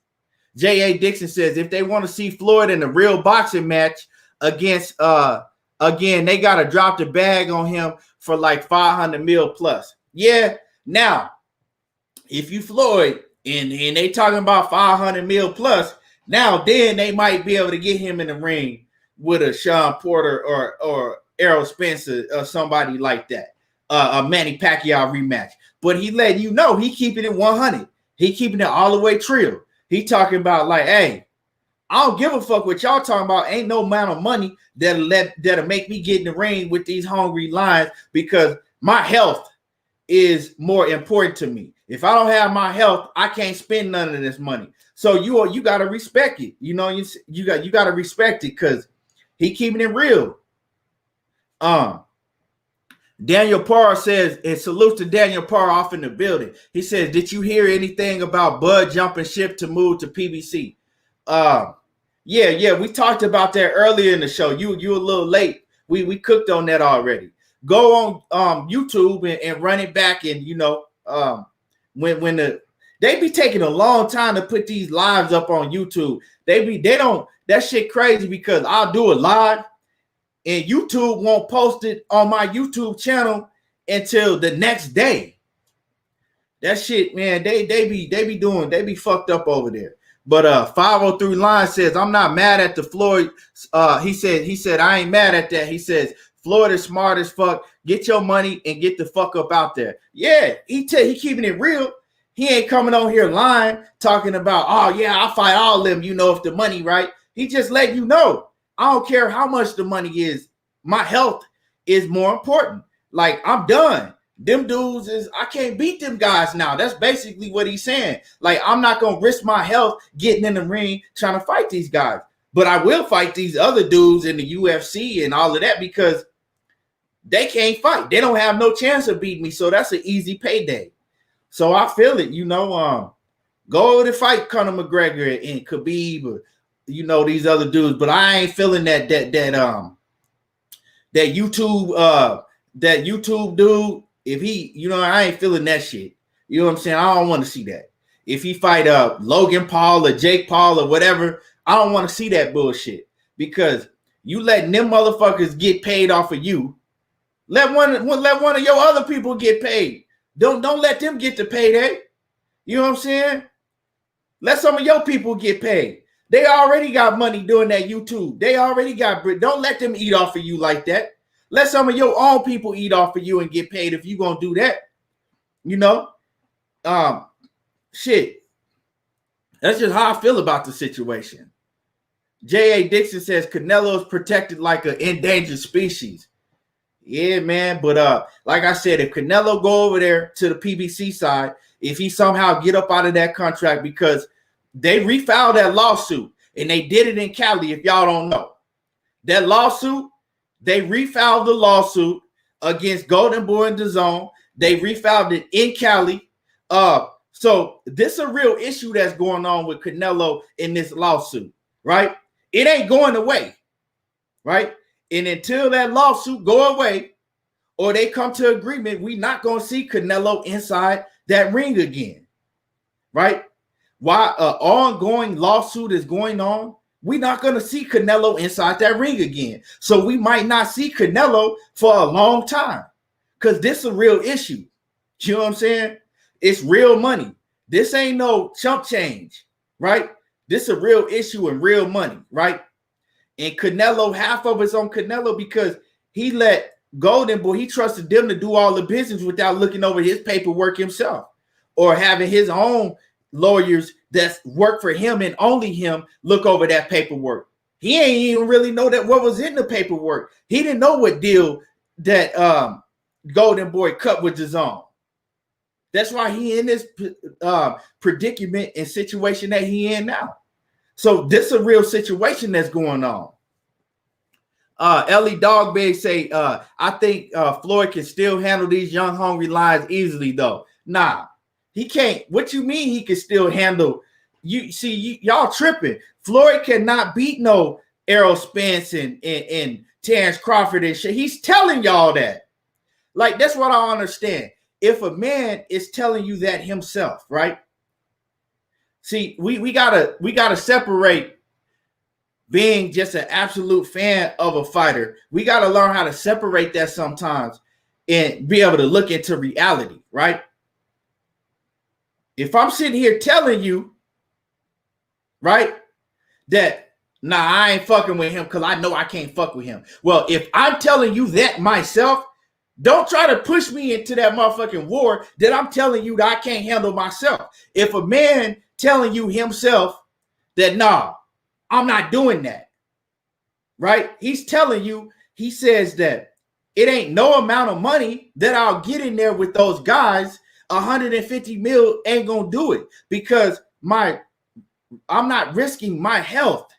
J.A. Dixon says if they want to see Floyd in a real boxing match against again, they got to drop the bag on him for like 500 mil plus. Yeah. Now, if you Floyd and they talking about 500 mil plus, now then they might be able to get him in the ring with a Sean Porter or Errol Spencer or somebody like that, a Manny Pacquiao rematch. But he letting you know he keeping it 100. He keeping it all the way trill. He talking about like, hey, I don't give a fuck what y'all talking about. Ain't no amount of money that'll make me get in the ring with these hungry lions because my health is more important to me. If I don't have my health, I can't spend none of this money. So you gotta respect it. You know, you gotta respect it because he keeping it real. Daniel Parr says, and salute to Daniel Parr off in the building. He says, did you hear anything about Bud jumping ship to move to PBC? Yeah, we talked about that earlier in the show. You a little late. We cooked on that already. Go on YouTube and run it back, and you know, when they be taking a long time to put these lives up on YouTube. That shit crazy because I'll do it live and YouTube won't post it on my YouTube channel until the next day. That shit, man, they be fucked up over there. But 503 Line says, I'm not mad at the Floyd. He said, I ain't mad at that. He says, Floyd is smart as fuck. Get your money and get the fuck up out there. Yeah, he keeping it real. He ain't coming on here lying, talking about, oh yeah, I'll fight all of them, you know, if the money right. He just let you know. I don't care how much the money is. My health is more important. Like, I'm done. Them dudes I can't beat them guys now. That's basically what he's saying. Like, I'm not going to risk my health getting in the ring trying to fight these guys. But I will fight these other dudes in the UFC and all of that because they can't fight. They don't have no chance of beating me. So that's an easy payday. So I feel it, you know. Go over to fight Conor McGregor and Khabib or, you know, these other dudes. But I ain't feeling that YouTube dude. If he, you know, I ain't feeling that shit. You know what I'm saying? I don't want to see that. If he fight Logan Paul or Jake Paul or whatever, I don't want to see that bullshit because you letting them motherfuckers get paid off of you. Let one of your other people get paid. Don't let them get the payday. You know what I'm saying? Let some of your people get paid. They already got money doing that YouTube. They already got. Don't let them eat off of you like that. Let some of your own people eat off of you and get paid if you're going to do that. You know? Shit. That's just how I feel about the situation. J.A. Dixon says Canelo is protected like an endangered species. Yeah, man. But like I said, if Canelo go over there to the PBC side, if he somehow get up out of that contract because they refiled that lawsuit and they did it in Cali, if y'all don't know. That lawsuit, they refiled the lawsuit against Golden Boy and DAZN. They refiled it in Cali. So this is a real issue that's going on with Canelo in this lawsuit, right? It ain't going away, right? And until that lawsuit go away or they come to agreement, we not going to see Canelo inside that ring again, right? While an ongoing lawsuit is going on, we're not going to see Canelo inside that ring again. So we might not see Canelo for a long time because this is a real issue. You know what I'm saying? It's real money. This ain't no chump change, right? This is a real issue and real money, right? And Canelo, half of it's on Canelo because he let Golden Boy, he trusted them to do all the business without looking over his paperwork himself or having his own lawyers that work for him and only him look over that paperwork. He ain't even really know that what was in the paperwork. He didn't know what deal that Golden Boy cut with DAZN. That's why he in this predicament and situation that he in now. So this is a real situation that's going on. Ellie Dogbay say, I think Floyd can still handle these young, hungry lions easily, though. Nah, he can't. What you mean he can still handle? You see, y'all tripping. Floyd cannot beat no Errol Spence and Terrence Crawford and shit. He's telling y'all that. Like, that's what I understand. If a man is telling you that himself, right? See, we gotta separate being just an absolute fan of a fighter. We gotta learn how to separate that sometimes and be able to look into reality, right? If I'm sitting here telling you, right, that nah, I ain't fucking with him because I know I can't fuck with him. Well, if I'm telling you that myself, don't try to push me into that motherfucking war that I'm telling you that I can't handle myself. If a man telling you himself that, nah, I'm not doing that, right? He's telling you, he says that it ain't no amount of money that I'll get in there with those guys. 150 mil ain't gonna do it because I'm not risking my health,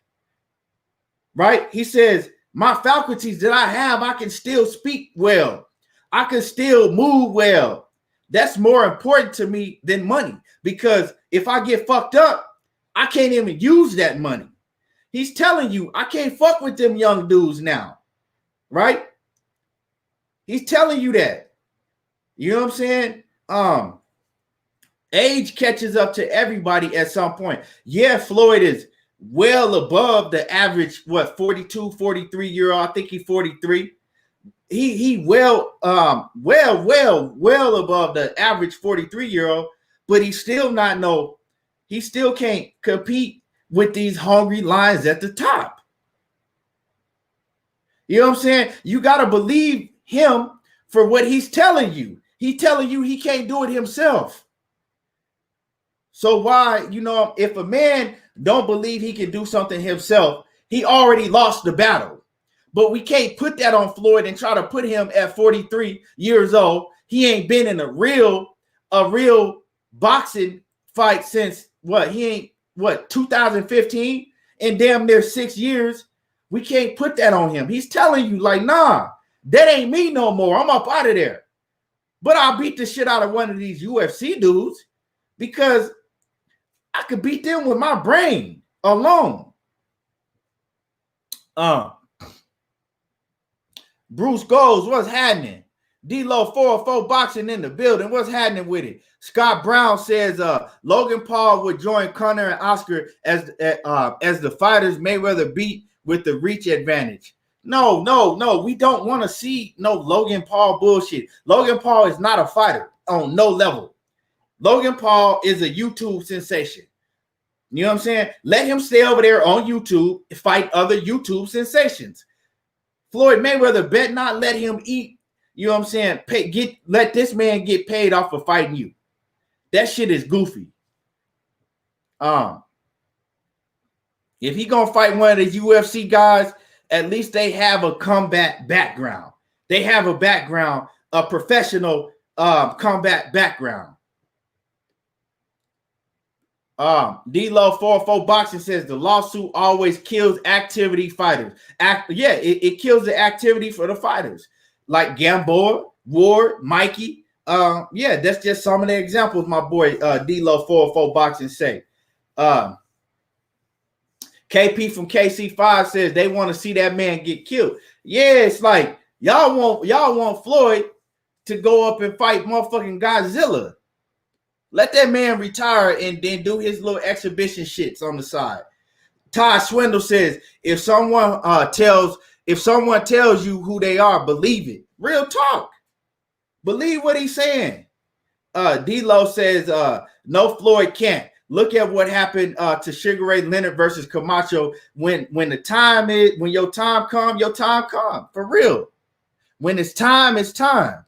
right? He says, my faculties that I have, I can still speak well. I can still move well. That's more important to me than money because if I get fucked up, I can't even use that money. He's telling you, I can't fuck with them young dudes now, right? He's telling you that. You know what I'm saying? Age catches up to everybody at some point. Yeah, Floyd is well above the average, 42, 43-year-old. I think he's 43. He well above the average 43-year-old, but he still can't compete with these hungry lions at the top. You know what I'm saying? You got to believe him for what he's telling you. He's telling you he can't do it himself. So why, if a man don't believe he can do something himself, he already lost the battle. But we can't put that on Floyd and try to put him at 43 years old. He ain't been in a real boxing fight since 2015 in damn near 6 years. We can't put that on him. He's telling you like, nah, that ain't me no more. I'm up out of there. But I'll beat the shit out of one of these UFC dudes because I could beat them with my brain alone. Bruce Goes, what's happening? D-Lo 404 boxing in the building. What's happening with it? Scott Brown says Logan Paul would join Conor and Oscar as the fighters Mayweather beat with the reach advantage. No. We don't want to see no Logan Paul bullshit. Logan Paul is not a fighter on no level. Logan Paul is a YouTube sensation. You know what I'm saying? Let him stay over there on YouTube and fight other YouTube sensations. Floyd Mayweather bet not let him eat. You know what I'm saying? Let this man get paid off for fighting you. That shit is goofy. If he gonna fight one of the UFC guys, at least they have a combat background. They have a background, a professional combat background. D-Lo 404 Boxing says the lawsuit always kills activity fighters. It kills the activity for the fighters. Like Gamboa, Ward, Mikey. That's just some of the examples my boy D-Lo 404 Boxing say. KP from KC5 says they want to see that man get killed. Yeah, it's like y'all want Floyd to go up and fight motherfucking Godzilla. Let that man retire and then do his little exhibition shits on the side. Todd Swindle says, if someone tells you who they are, believe it. Real talk. Believe what he's saying. D-Lo says, no, Floyd can't. Look at what happened to Sugar Ray Leonard versus Camacho. When your time come, your time come. For real. When it's time, it's time.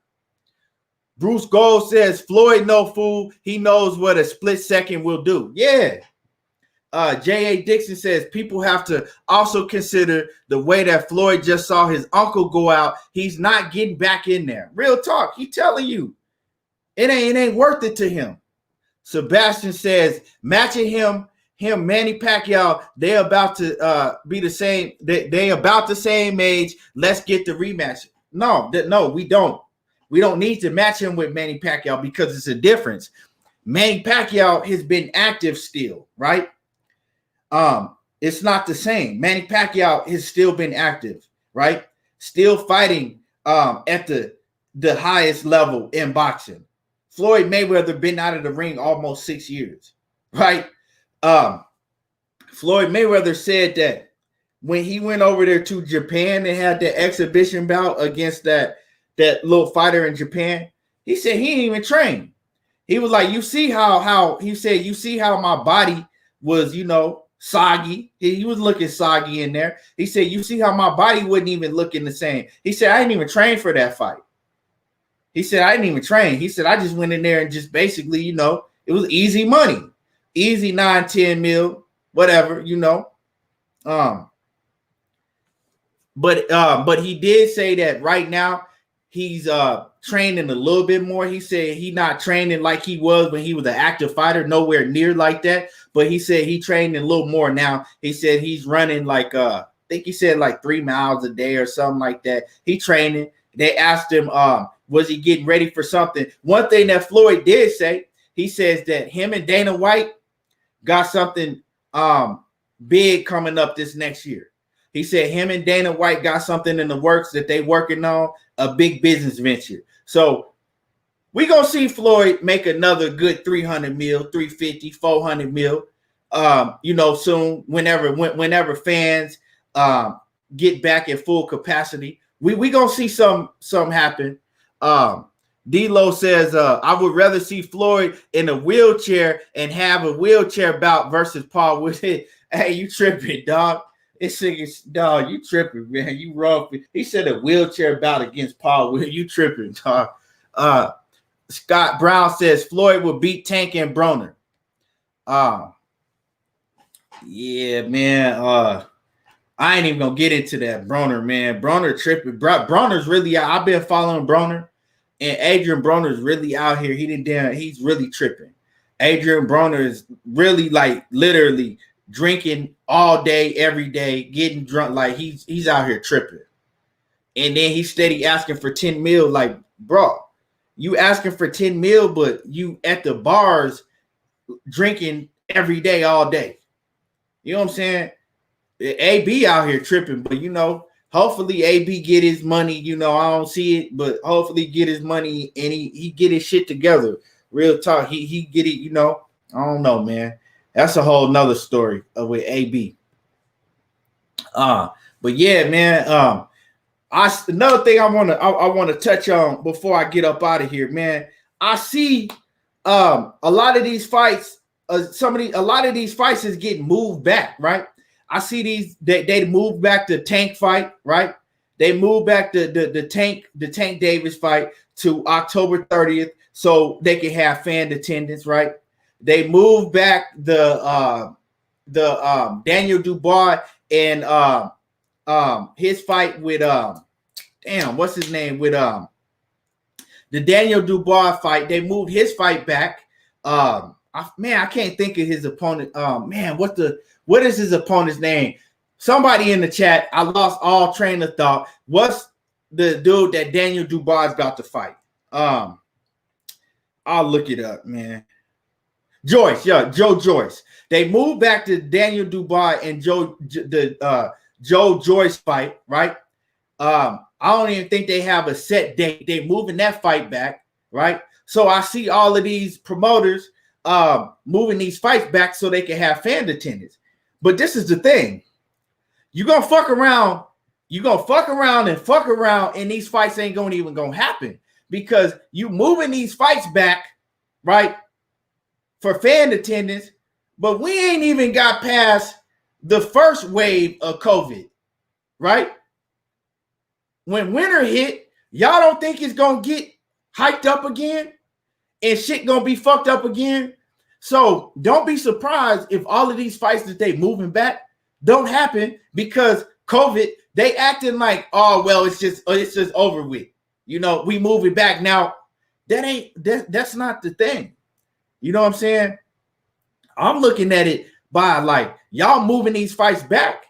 Bruce Gold says, Floyd no fool. He knows what a split second will do. Yeah. J.A. Dixon says, people have to also consider the way that Floyd just saw his uncle go out. He's not getting back in there. Real talk. He telling you. It ain't worth it to him. Sebastian says matching him, Manny Pacquiao, they about to be the same. They about the same age. Let's get the rematch. No, we don't. We don't need to match him with Manny Pacquiao because it's a difference. Manny Pacquiao has been active still, right? It's not the same. Manny Pacquiao has still been active, right? Still fighting at the highest level in boxing. Floyd Mayweather been out of the ring almost 6 years, right? Floyd Mayweather said that when he went over there to Japan and had the exhibition bout against that little fighter in Japan, he said he didn't even train. He was like, you see how he said, you see how my body was, soggy. He was looking soggy in there. He said, you see how my body wasn't even looking the same. He said, I didn't even train for that fight. He said, I didn't even train. He said, I just went in there and just basically, it was easy money, easy 9-10 mil, whatever, But he did say that right now he's training a little bit more. He said he not training like he was when he was an active fighter, nowhere near like that. But he said he trained a little more now. He said he's running like I think he said like 3 miles a day or something like that. He training. They asked him, was he getting ready for something? One thing that Floyd did say, he says that him and Dana White got something big coming up this next year. He said him and Dana White got something in the works that they working on, a big business venture. So we gonna see Floyd make another good 300 mil, 350, 400 mil, soon, whenever fans get back at full capacity. We gonna see some happen. D-Lo says, I would rather see Floyd in a wheelchair and have a wheelchair bout versus Paul Whitted. Hey, you tripping, dog. It's dog, you tripping, man. You wrong. He said a wheelchair bout against Paul Whitted. You tripping, dog. Scott Brown says Floyd will beat Tank and Broner. Yeah, man. I ain't even gonna get into that Broner, man. Broner tripping. Broner's really out. I've been following Broner, and Adrian Broner's really out here. He's really tripping. Adrian Broner is really like literally drinking all day, every day, getting drunk. Like he's out here tripping. And then he's steady asking for 10 mil. Like, bro, you asking for 10 mil, but you at the bars drinking every day, all day. You know what I'm saying? AB out here tripping, but hopefully AB get his money. I don't see it, but hopefully get his money and he get his shit together. Real talk. He get it, I don't know, man. That's a whole nother story with AB. But yeah, man. Another thing I want to touch on before I get up out of here, man. I see a lot of these fights, a lot of these fights is getting moved back, right? I see these they moved back the Tank fight, right? They moved back the Tank Davis fight to October 30th so they can have fan attendance, right? They moved back the Daniel Dubois and his fight with what's his name, with the Daniel Dubois fight. They moved his fight back. I can't think of his opponent. What is his opponent's name? Somebody in the chat. I lost all train of thought. What's the dude that Daniel Dubois is about to fight? I'll look it up, man. Joe Joyce. They moved back to Daniel Dubois and Joe Joyce fight, right? I don't even think they have a set date. They're moving that fight back, right? So I see all of these promoters moving these fights back so they can have fan attendance. But this is the thing. You're going to fuck around. You're going to fuck around, and these fights ain't going to happen because you moving these fights back, right, for fan attendance, but we ain't even got past the first wave of COVID, right? When winter hit, y'all don't think it's going to get hyped up again and shit going to be fucked up again? So don't be surprised if all of these fights that they moving back don't happen because COVID, they acting like, oh, well, it's just over with. We move it back now. That's not the thing. You know what I'm saying? I'm looking at it by like y'all moving these fights back.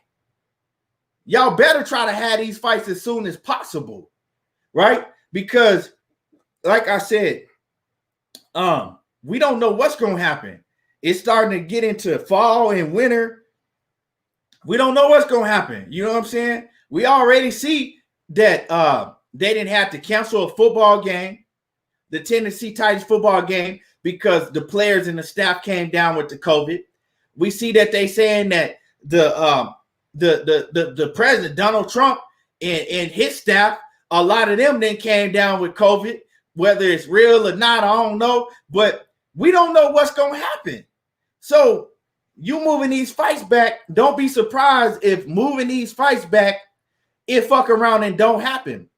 Y'all better try to have these fights as soon as possible, right? Because, like I said, we don't know what's gonna happen. It's starting to get into fall and winter. We don't know what's gonna happen. You know what I'm saying? We already see that they didn't have to cancel a football game, the Tennessee Titans football game, because the players and the staff came down with the COVID. We see that they saying that the president Donald Trump and his staff, a lot of them then came down with COVID. Whether it's real or not, I don't know, but we don't know what's gonna happen. So you moving these fights back, don't be surprised if moving these fights back, it fuck around and don't happen.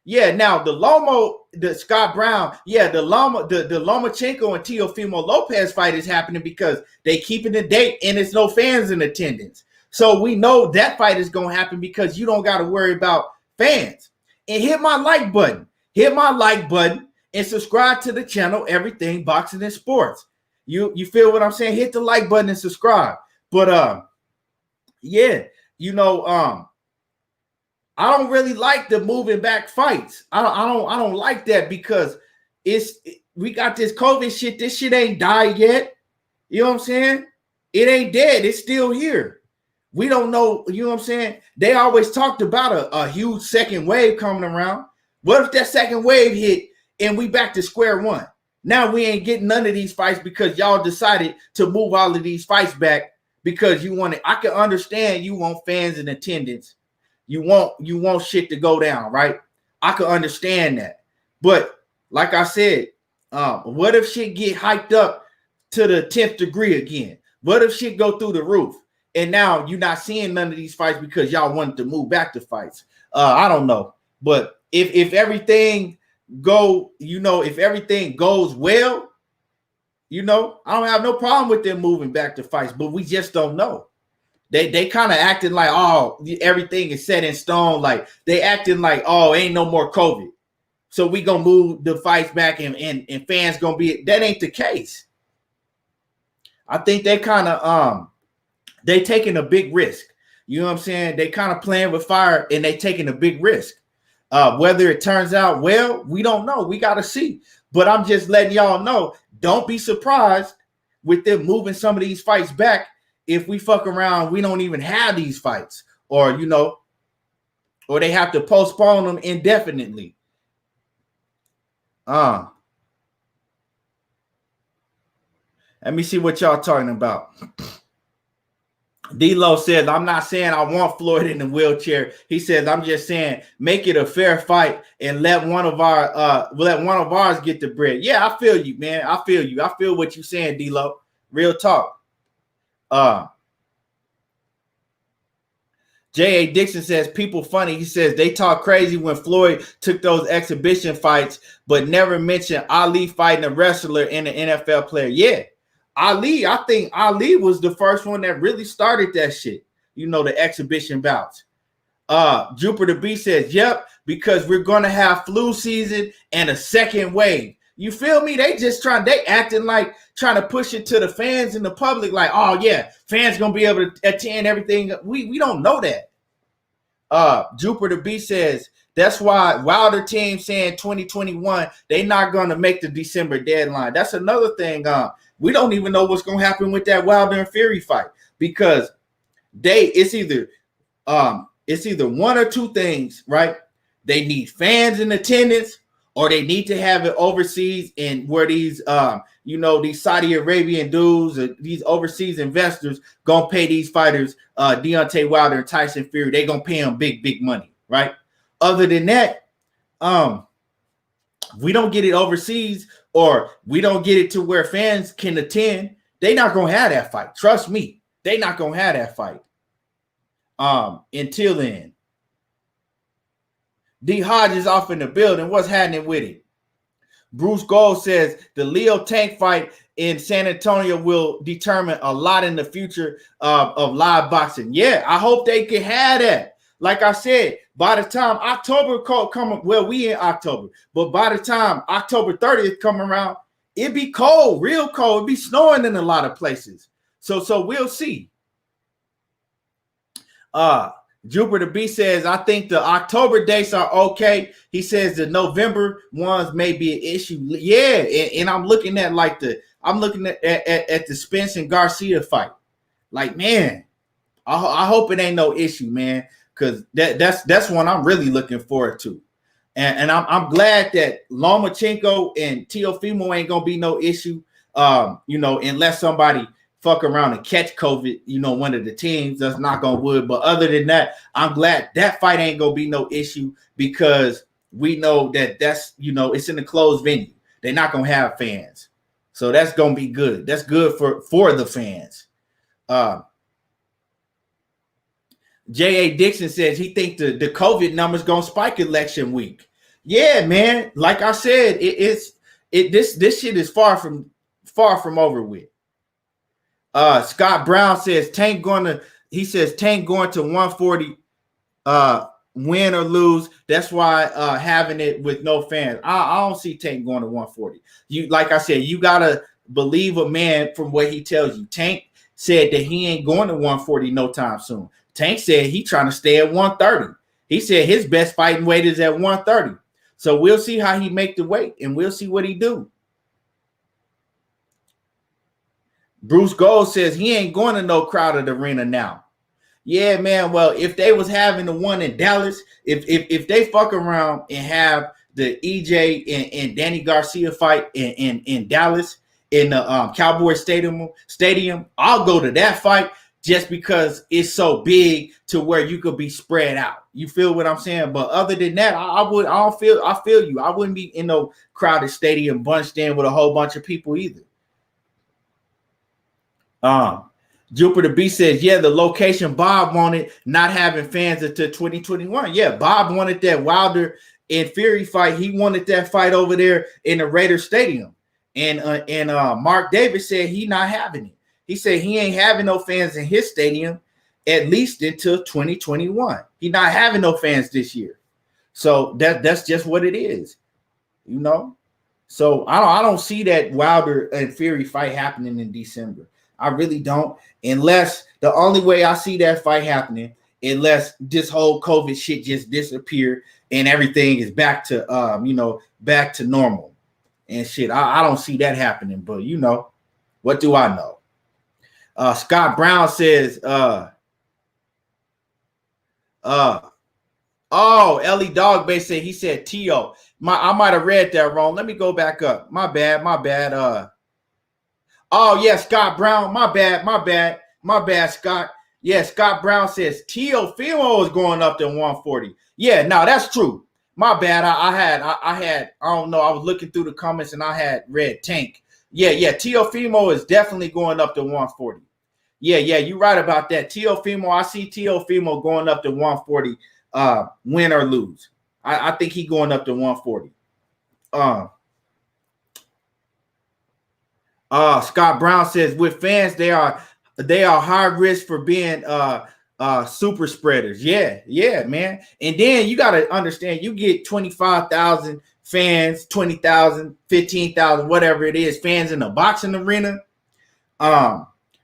Yeah, now the Scott Brown, the Lomachenko and Teofimo Lopez fight is happening because they keeping the date and there's no fans in attendance. So we know that fight is gonna happen because you don't got to worry about fans. And hit my like button and subscribe to the channel, Everything Boxing and Sports. You feel what I'm saying? Hit the like button and subscribe. But yeah, I don't really like the moving back fights. I don't like that because we got this COVID shit. This shit ain't died yet. You know what I'm saying? It ain't dead. It's still here. We don't know. You know what I'm saying? They always talked about a huge second wave coming around. What if that second wave hit and we back to square one? Now we ain't getting none of these fights because y'all decided to move all of these fights back because you want it. I can understand you want fans in attendance. You want shit to go down, right? I can understand that. But like I said, what if shit get hyped up to the 10th degree again? What if shit go through the roof? And now you're not seeing none of these fights because y'all wanted to move back to fights. I don't know. But if everything if everything goes well, I don't have no problem with them moving back to fights, but we just don't know. They kind of acting like, oh, everything is set in stone. Like they acting like, oh, ain't no more COVID. So we gonna move the fights back and fans gonna be, that ain't the case. I think they kind of they taking a big risk. You know what I'm saying? They kind of playing with fire and they taking a big risk. Whether it turns out well, we don't know. We got to see. But I'm just letting y'all know, don't be surprised with them moving some of these fights back. If we fuck around, we don't even have these fights, or or they have to postpone them indefinitely. Let me see what y'all talking about. D-Lo says, I'm not saying I want Floyd in the wheelchair. He says, I'm just saying make it a fair fight and let one of ours get the bread. Yeah, I feel you, man. I feel you. I feel what you're saying, D-Lo. Real talk. J.A. Dixon says, people funny. He says, they talk crazy when Floyd took those exhibition fights, but never mentioned Ali fighting a wrestler and an NFL player. Yeah. I think Ali was the first one that really started that shit. The exhibition bouts. Jupiter B says, yep, because we're going to have flu season and a second wave. You feel me? They acting like trying to push it to the fans and the public like, oh, yeah, fans going to be able to attend everything. We don't know that. Jupiter B says, that's why Wilder team saying 2021, they not going to make the December deadline. That's another thing. We don't even know what's going to happen with that Wilder and Fury fight because it's either one or two things, right? They need fans in attendance, or they need to have it overseas, and where these these Saudi Arabian dudes or these overseas investors gonna pay these fighters, Deontay Wilder and Tyson Fury, they gonna pay them big money, right? Other than that, we don't get it overseas, or we don't get it to where fans can attend, they not gonna have that fight. Trust me, they not gonna have that fight. Until then. D Hodge is off in the building. What's happening with it? Bruce Gold says the Leo Tank fight in San Antonio will determine a lot in the future of live boxing. Yeah, I hope they can have that. like I said, by the time October come, well, we in October, but by the time October 30th come around, it be cold, real cold. It be snowing in a lot of places. So we'll see. Jupiter B says, I think the October dates are okay. He says the November ones may be an issue. Yeah, and I'm looking at at the Spence and Garcia fight. Like, man, I hope it ain't no issue, man, because that's one I'm really looking forward to. And I'm glad that Lomachenko and Teofimo ain't gonna be no issue. Unless somebody fuck around and catch COVID, one of the teams. That's knock on wood. But other than that, I'm glad that fight ain't gonna be no issue, because we know that's it's in a closed venue. They're not gonna have fans, so that's gonna be good. That's good for the fans. J.A. Dixon says he thinks the COVID numbers gonna spike election week. Yeah, man. Like I said, this shit is far from over with. Scott Brown says Tank going to 140, win or lose. That's why having it with no fans. I don't see Tank going to 140. Like I said, you gotta believe a man from what he tells you. Tank said that he ain't going to 140 no time soon. Tank said he trying to stay at 130. He said his best fighting weight is at 130. So we'll see how he make the weight, and we'll see what he do. Bruce Gold says he ain't going to no crowded arena now. Yeah, man. Well, if they was having the one in Dallas, if they fuck around and have the EJ and Danny Garcia fight in Dallas in the Cowboy Stadium, I'll go to that fight just because it's so big to where you could be spread out. You feel what I'm saying? But other than that, I feel you. I wouldn't be in no crowded stadium bunched in with a whole bunch of people either. Jupiter B says, yeah, the location Bob wanted, not having fans until 2021. Yeah, Bob wanted that Wilder and Fury fight. He wanted that fight over there in the Raiders Stadium. And Mark Davis said he not having it. He said he ain't having no fans in his stadium at least until 2021. He not having no fans this year. So that's just what it is, So I don't see that Wilder and Fury fight happening in December. I really don't, unless the only way I see that fight happening, unless this whole COVID shit just disappear and everything is back to back to normal and shit. I don't see that happening, but what do I know? Scott Brown says, Ellie Dogbase said he said T.O. I might have read that wrong. Let me go back up. My bad. Oh, yeah, Scott Brown. My bad, Scott. Yeah, Scott Brown says Teofimo is going up to 140. Yeah, no, that's true. My bad. I had, I don't know. I was looking through the comments and I had read Tank. Yeah, Teofimo is definitely going up to 140. Yeah, you're right about that. Teofimo, I see Teofimo going up to 140, win or lose. I think he going up to 140. Scott Brown says with fans, they are high risk for being super spreaders. Yeah, man. And then you got to understand, you get 25,000 fans, 20,000, 15,000, whatever it is, fans in a boxing arena.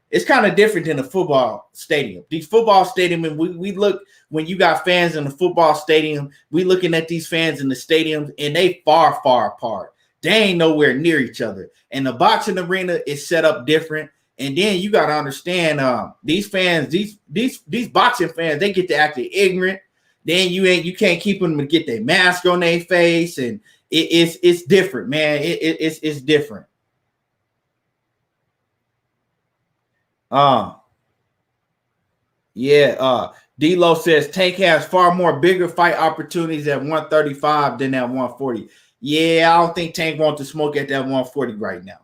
It's kind of different than a football stadium. These football stadiums, we look, when you got fans in the football stadium, we looking at these fans in the stadiums and they far, far apart. They ain't nowhere near each other. And the boxing arena is set up different. And then you got to understand these fans, these boxing fans, they get to act ignorant. Then you can't keep them to get their mask on their face, and it's different, man. It's different. D-Lo says Tank has far more bigger fight opportunities at 135 than at 140. Yeah, I don't think Tank wants to smoke at that 140 right now.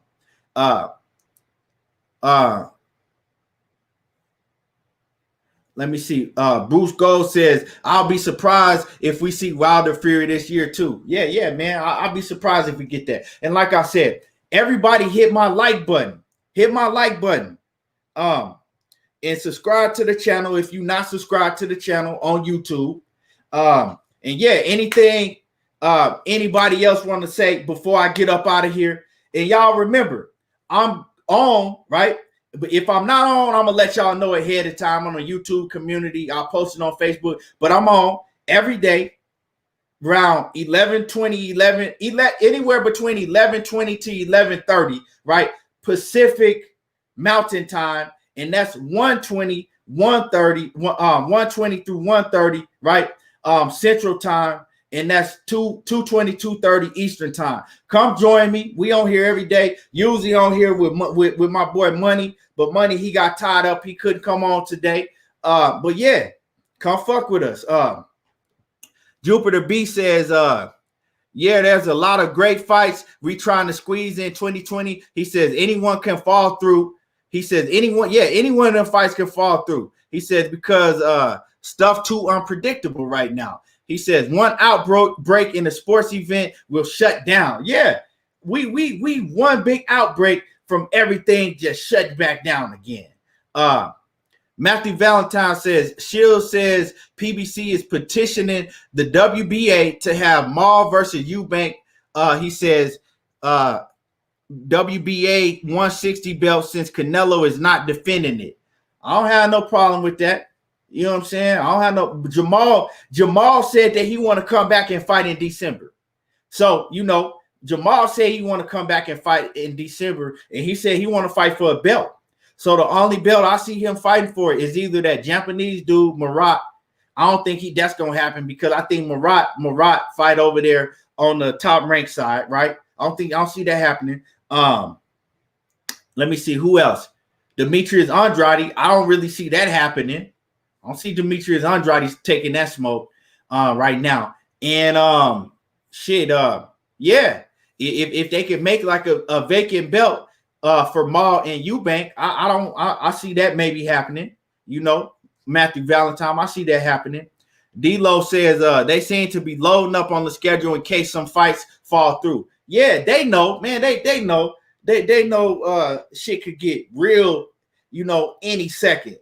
Let me see. Bruce Gold says, I'll be surprised if we see Wilder Fury this year too. Yeah, man. I'll be surprised if we get that. And like I said, everybody hit my like button. and subscribe to the channel if you're not subscribed to the channel on YouTube. And yeah, anything anybody else want to say before I get up out of here? And y'all remember, I'm on, right? But if I'm not on, I'm gonna let y'all know ahead of time on the YouTube community. I'll post it on Facebook, but I'm on every day around 11:20, anywhere between 11:20 to 11:30, right? Pacific Mountain Time, and that's 1:20, 1:30, 1:20 through 1:30, right? Central Time, and that's 2:20, 2:30 Eastern Time. Come join me. We on here every day. Usually on here with my boy Money, but Money, he got tied up. He couldn't come on today. But yeah, come fuck with us. Jupiter B says, yeah, there's a lot of great fights we trying to squeeze in 2020. He says anyone can fall through. He says anyone in them fights can fall through. He says because stuff too unpredictable right now. He says one outbreak in a sports event will shut down. Yeah, we one big outbreak from everything just shut back down again. Matthew Valentine says, Shields says PBC is petitioning the WBA to have Maul versus Eubank. He says WBA 160 belt since Canelo is not defending it. I don't have no problem with that. You know what I'm saying? I don't have no Jermall said that he want to come back and fight in December. So, you know, Jermall said he want to come back and fight in December, and he said he want to fight for a belt. So the only belt I see him fighting for is either that Japanese dude, Marat. I don't think that's gonna happen because I think Marat fight over there on the top rank side, right? I don't see that happening. Let me see who else. Demetrius Andrade. I don't really see that happening. I don't see Demetrius Andrade taking that smoke right now. And yeah, if they could make like a vacant belt for Maul and Eubank, I see that maybe happening. You know, Matthew Valentine, I see that happening. D-Lo says they seem to be loading up on the schedule in case some fights fall through. Yeah, they know, man. They know. They know shit could get real, you know, any second.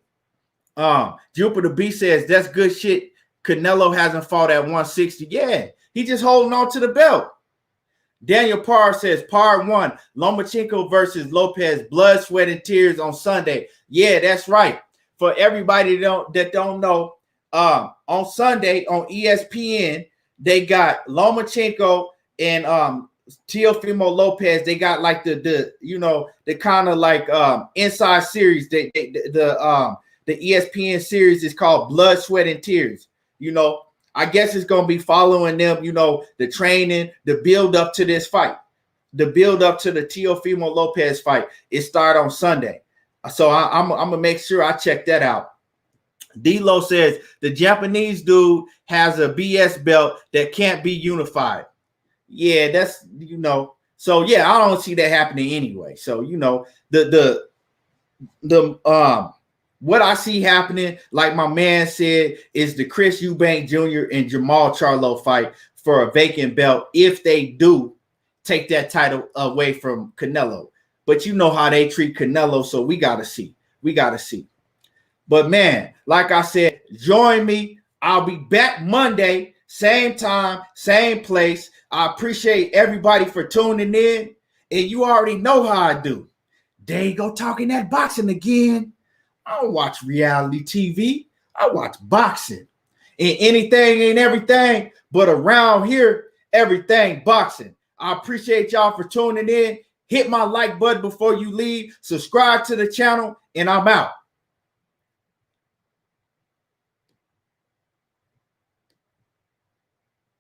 Jupiter B says that's good shit. Canelo hasn't fought at 160. Yeah, he just holding on to the belt. Daniel Parr says part 1, Lomachenko versus Lopez, blood, sweat, and tears on Sunday. Yeah, that's right. For everybody that don't know, on Sunday on ESPN, they got Lomachenko and Teofimo Lopez. They got like the kind of like inside series. The ESPN series is called Blood, Sweat, and Tears. You know, I guess it's going to be following them, you know, the training, the build up to this fight, the build up to the Teofimo Lopez fight. It started on Sunday. So I'm going to make sure I check that out. D-Lo says the Japanese dude has a BS belt that can't be unified. Yeah, that's, you know, so yeah, I don't see that happening anyway. So, you know, what I see happening, like my man said, is the Chris Eubank Jr. and Jermall Charlo fight for a vacant belt if they do take that title away from Canelo. But you know how they treat Canelo, so we got to see. We got to see. But, man, like I said, join me. I'll be back Monday, same time, same place. I appreciate everybody for tuning in, and you already know how I do. There you go, talking that boxing again. I don't watch reality TV. I watch boxing. And anything ain't everything, but around here, everything boxing. I appreciate y'all for tuning in. Hit my like button before you leave. Subscribe to the channel, and I'm out.